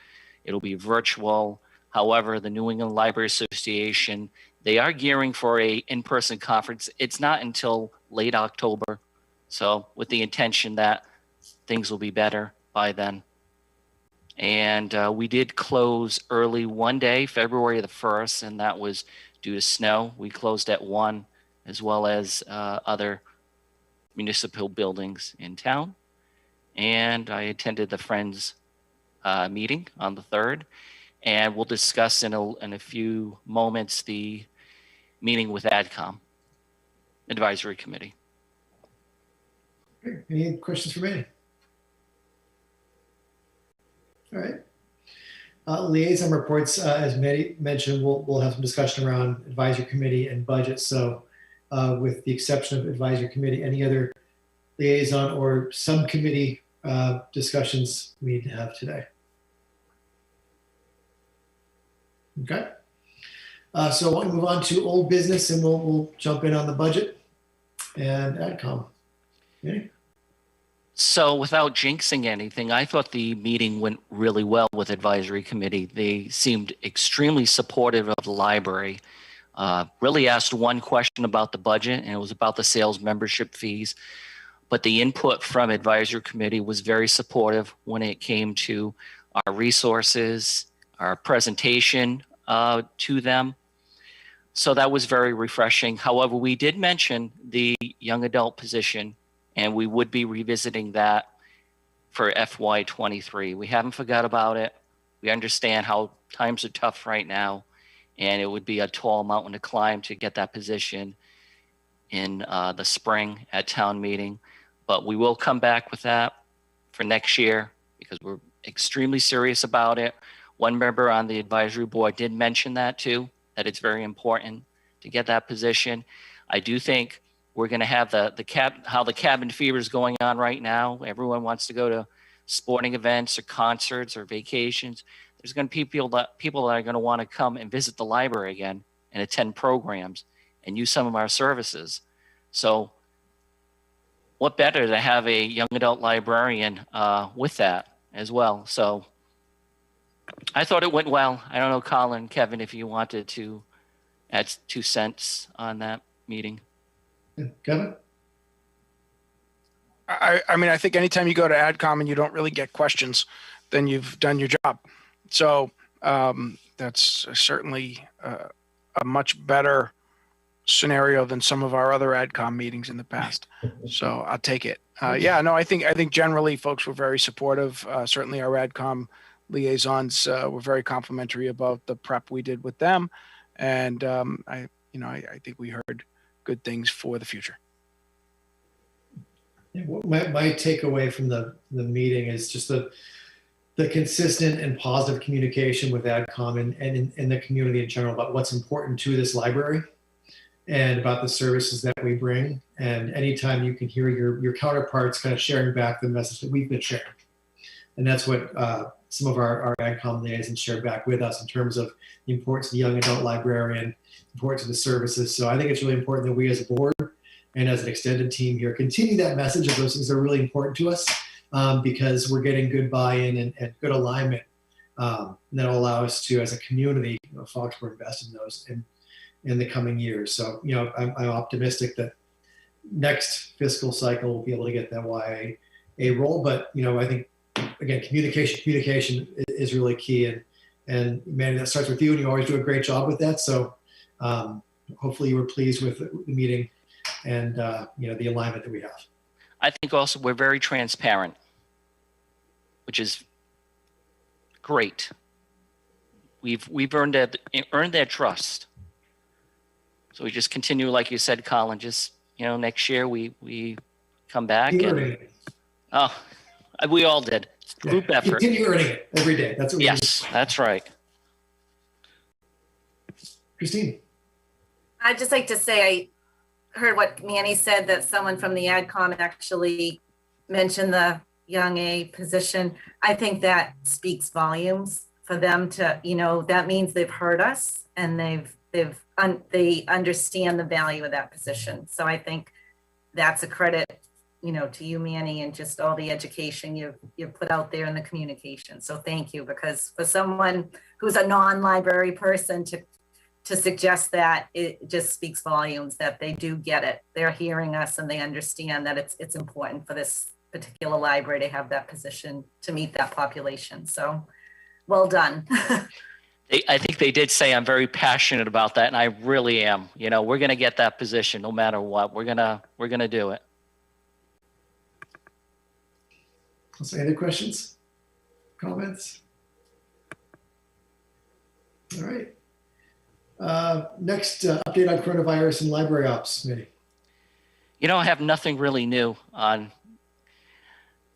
S1: It'll be virtual. However, the New England Library Association, they are gearing for a in-person conference. It's not until late October. So with the intention that things will be better by then. And we did close early one day, February the 1st, and that was due to snow. We closed at 1, as well as other municipal buildings in town. And I attended the Friends meeting on the 3rd. And we'll discuss in a few moments the meeting with AdCom. advisory committee.
S2: Okay. Any questions for me? All right. Liaison reports, as Maddie mentioned, we'll have some discussion around advisory committee and budget. So with the exception of advisory committee, any other liaison or subcommittee discussions we need to have today? Okay. So I want to move on to old business and we'll jump in on the budget and AdCom. Okay.
S1: So without jinxing anything, I thought the meeting went really well with advisory committee. They seemed extremely supportive of the library. Really asked one question about the budget, and it was about the sales membership fees. But the input from advisory committee was very supportive when it came to our resources, our presentation to them. So that was very refreshing. However, we did mention the young adult position, and we would be revisiting that for FY23. We haven't forgot about it. We understand how times are tough right now, and it would be a tall mountain to climb to get that position in the spring at town meeting. But we will come back with that for next year because we're extremely serious about it. One member on the advisory board did mention that too, that it's very important to get that position. I do think we're going to have how the cabin fever is going on right now. Everyone wants to go to sporting events or concerts or vacations. There's going to be people that are going to want to come and visit the library again and attend programs and use some of our services. So what better to have a young adult librarian with that as well. So I thought it went well. I don't know, Colin, Kevin, if you wanted to add 2 cents on that meeting.
S2: Kevin?
S5: I mean, I think anytime you go to AdCom and you don't really get questions, then you've done your job. So that's certainly a much better scenario than some of our other AdCom meetings in the past. So I'll take it. Yeah, no, I think generally folks were very supportive. Certainly our AdCom liaisons were very complimentary about the prep we did with them. And I think we heard good things for the future.
S2: My takeaway from the meeting is just the consistent and positive communication with AdCom and in the community in general about what's important to this library and about the services that we bring. And anytime you can hear your counterparts kind of sharing back the message that we've been sharing. And that's what some of our AdCom liaisons shared back with us in terms of the importance of the young adult librarian, importance of the services. So I think it's really important that we as a board and as an extended team here continue that message of those things that are really important to us because we're getting good buy-in and good alignment that'll allow us to, as a community, Foxborough, invest in those in the coming years. So, I'm optimistic that next fiscal cycle we'll be able to get that YA role. But, I think, again, communication is really key. And Manny, that starts with you, and you always do a great job with that. So hopefully you were pleased with the meeting and, the alignment that we have.
S1: I think also we're very transparent, which is great. We've earned their trust. So we just continue, like you said, Colin, just, next year we come back. We all did. It's group effort.
S2: Continue earning it every day. That's what
S1: yes, that's right.
S2: Christine.
S9: I'd just like to say I heard what Manny said, that someone from the AdCom actually mentioned the young A position. I think that speaks volumes for them to, that means they've heard us and they understand the value of that position. So I think that's a credit, to you, Manny, and just all the education you've put out there in the communication. So thank you, because for someone who's a non-library person to suggest that, it just speaks volumes that they do get it. They're hearing us and they understand that it's important for this particular library to have that position to meet that population. So well done.
S1: I think they did say I'm very passionate about that, and I really am. We're going to get that position no matter what. We're gonna do it.
S2: So any other questions, comments? All right. Next, update on coronavirus and library ops committee.
S1: I have nothing really new on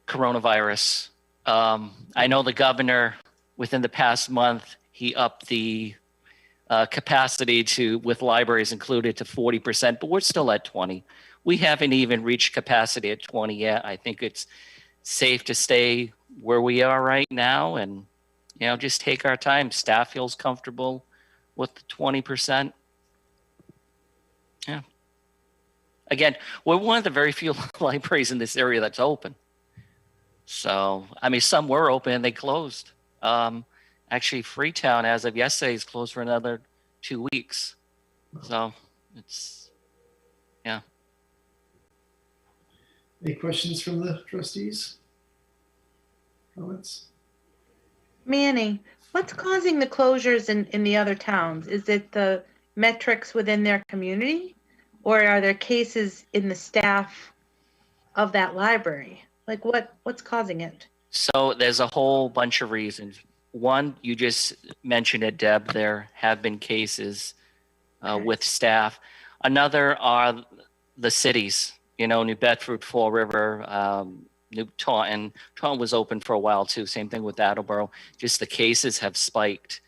S1: coronavirus. I know the governor, within the past month, he upped the capacity with libraries included to 40%, but we're still at 20. We haven't even reached capacity at 20 yet. I think it's safe to stay where we are right now and, just take our time. Staff feels comfortable with the 20%. Yeah. Again, we're one of the very few libraries in this area that's open. So, some were open and they closed. Actually, Freetown, as of yesterday, is closed for another 2 weeks. So, it's, yeah.
S2: Any questions from the trustees? Comments?
S3: Manny, what's causing the closures in the other towns? Is it the metrics within their community? Or are there cases in the staff of that library? Like what's causing it?
S1: So there's a whole bunch of reasons. One, you just mentioned it, Deb, there have been cases with staff. Another are the cities, New Bedford, Fall River, New Taunton. Taunton was open for a while too. Same thing with Attleboro. Just the cases have spiked.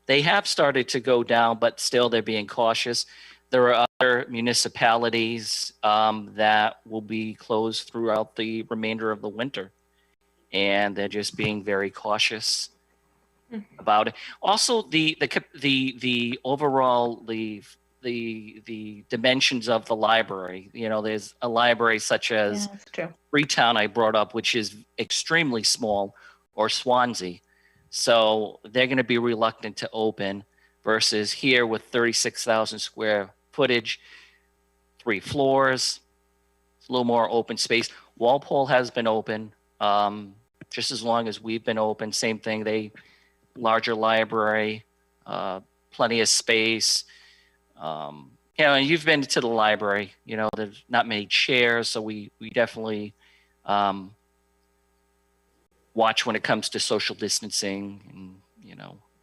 S1: They have started to go down, but still they're being cautious. There are other municipalities that will be closed throughout the remainder of the winter, and they're just being very cautious about it. Also, the overall the dimensions of the library. There's a library such as Freetown I brought up, which is extremely small, or Swansea. So they're going to be reluctant to open versus here with 36,000 square footage, 3 floors, it's a little more open space. Walpole has been open just as long as we've been open. Same thing, larger library, plenty of space. And you've been to the library, there's not many chairs, so we definitely watch when it comes to social distancing and,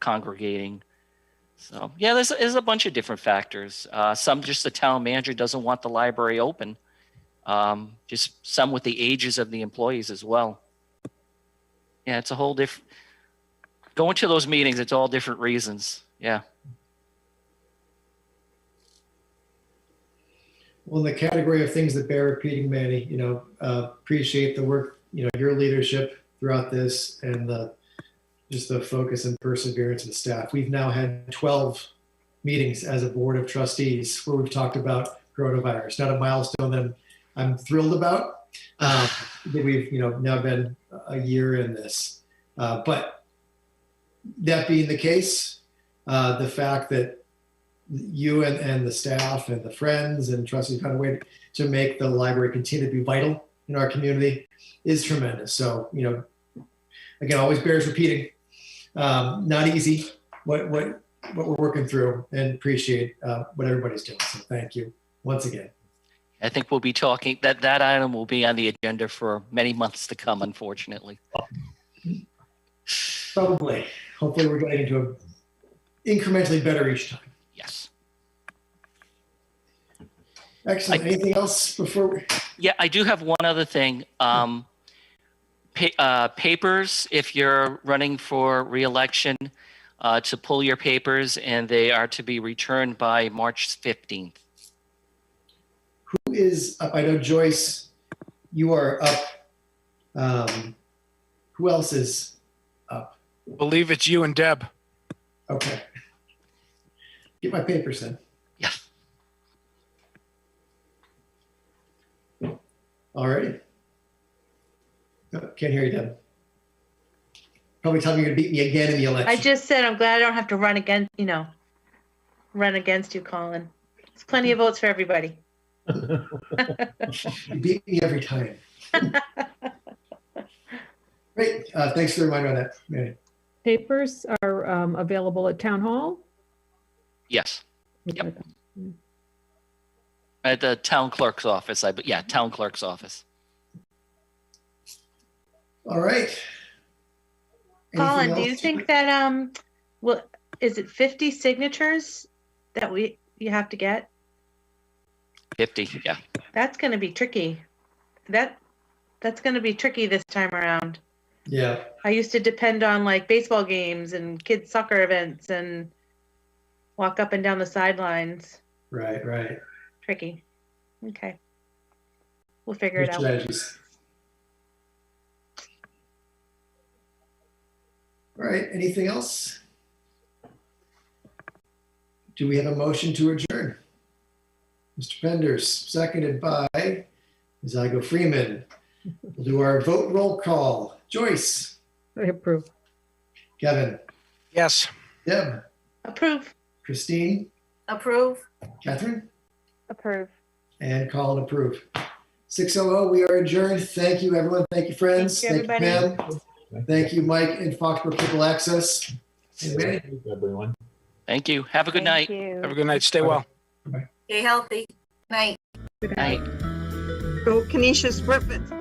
S1: congregating. So, yeah, there's a bunch of different factors. Some just the town manager doesn't want the library open. Just some with the ages of the employees as well. Yeah, it's a whole different, going to those meetings, it's all different reasons. Yeah.
S2: Well, in the category of things that bear repeating, Manny, appreciate the work, your leadership throughout this and just the focus and perseverance of the staff. We've now had 12 meetings as a board of trustees where we've talked about coronavirus. Not a milestone that I'm thrilled about. We've, now been a year in this. But that being the case, the fact that you and the staff and the friends and trustees found a way to make the library continue to be vital in our community is tremendous. So, again, always bears repeating. Not easy what we're working through, and appreciate what everybody's doing. So thank you once again.
S1: I think we'll be talking, that item will be on the agenda for many months to come, unfortunately.
S2: Probably. Hopefully we're getting into incrementally better each time.
S1: Yes.
S2: Excellent. Anything else before?
S1: Yeah, I do have one other thing. Papers, if you're running for re-election, to pull your papers, and they are to be returned by March 15th.
S2: Who is up? I know Joyce, you are up. Who else is up?
S5: Believe it's you and Deb.
S2: Okay. Get my papers then.
S1: Yeah.
S2: All righty. Oh, can't hear you, Deb. Probably tell me you're gonna beat me again in the election.
S3: I just said I'm glad I don't have to run against you, Colin. There's plenty of votes for everybody.
S2: You beat me every time. Great. Thanks for the reminder on that, Mary.
S10: Papers are available at Town Hall?
S1: Yes. Yep. At the town clerk's office. Town clerk's office.
S2: All right.
S3: Colin, do you think that is it 50 signatures that you have to get?
S1: 50, yeah.
S3: That's going to be tricky. That's going to be tricky this time around.
S2: Yeah.
S3: I used to depend on like baseball games and kids soccer events and walk up and down the sidelines.
S2: Right.
S3: Tricky. Okay. We'll figure
S2: Good
S3: it out.
S2: strategies. All right, anything else? Do we have a motion to adjourn? Mr. Penders, seconded by Ms. Igo Freeman. We'll do our vote roll call. Joyce,
S10: I approve.
S2: Kevin,
S5: Yes.
S2: Deb,
S3: Approve.
S2: Christine,
S9: Approve.
S2: Catherine,
S8: Approve.
S2: and Colin approve. 6:00, we are adjourned. Thank you, everyone. Thank you, friends.
S3: Thank you,
S2: Pam. Thank you, Mike and Foxborough Cable Access. And Manny.
S6: Everyone.
S1: Thank you. Have a good night.
S8: Thank you.
S5: Have a good night. Stay well.
S9: Stay healthy. Night.
S1: Night.
S7: Go Canisius Griffith.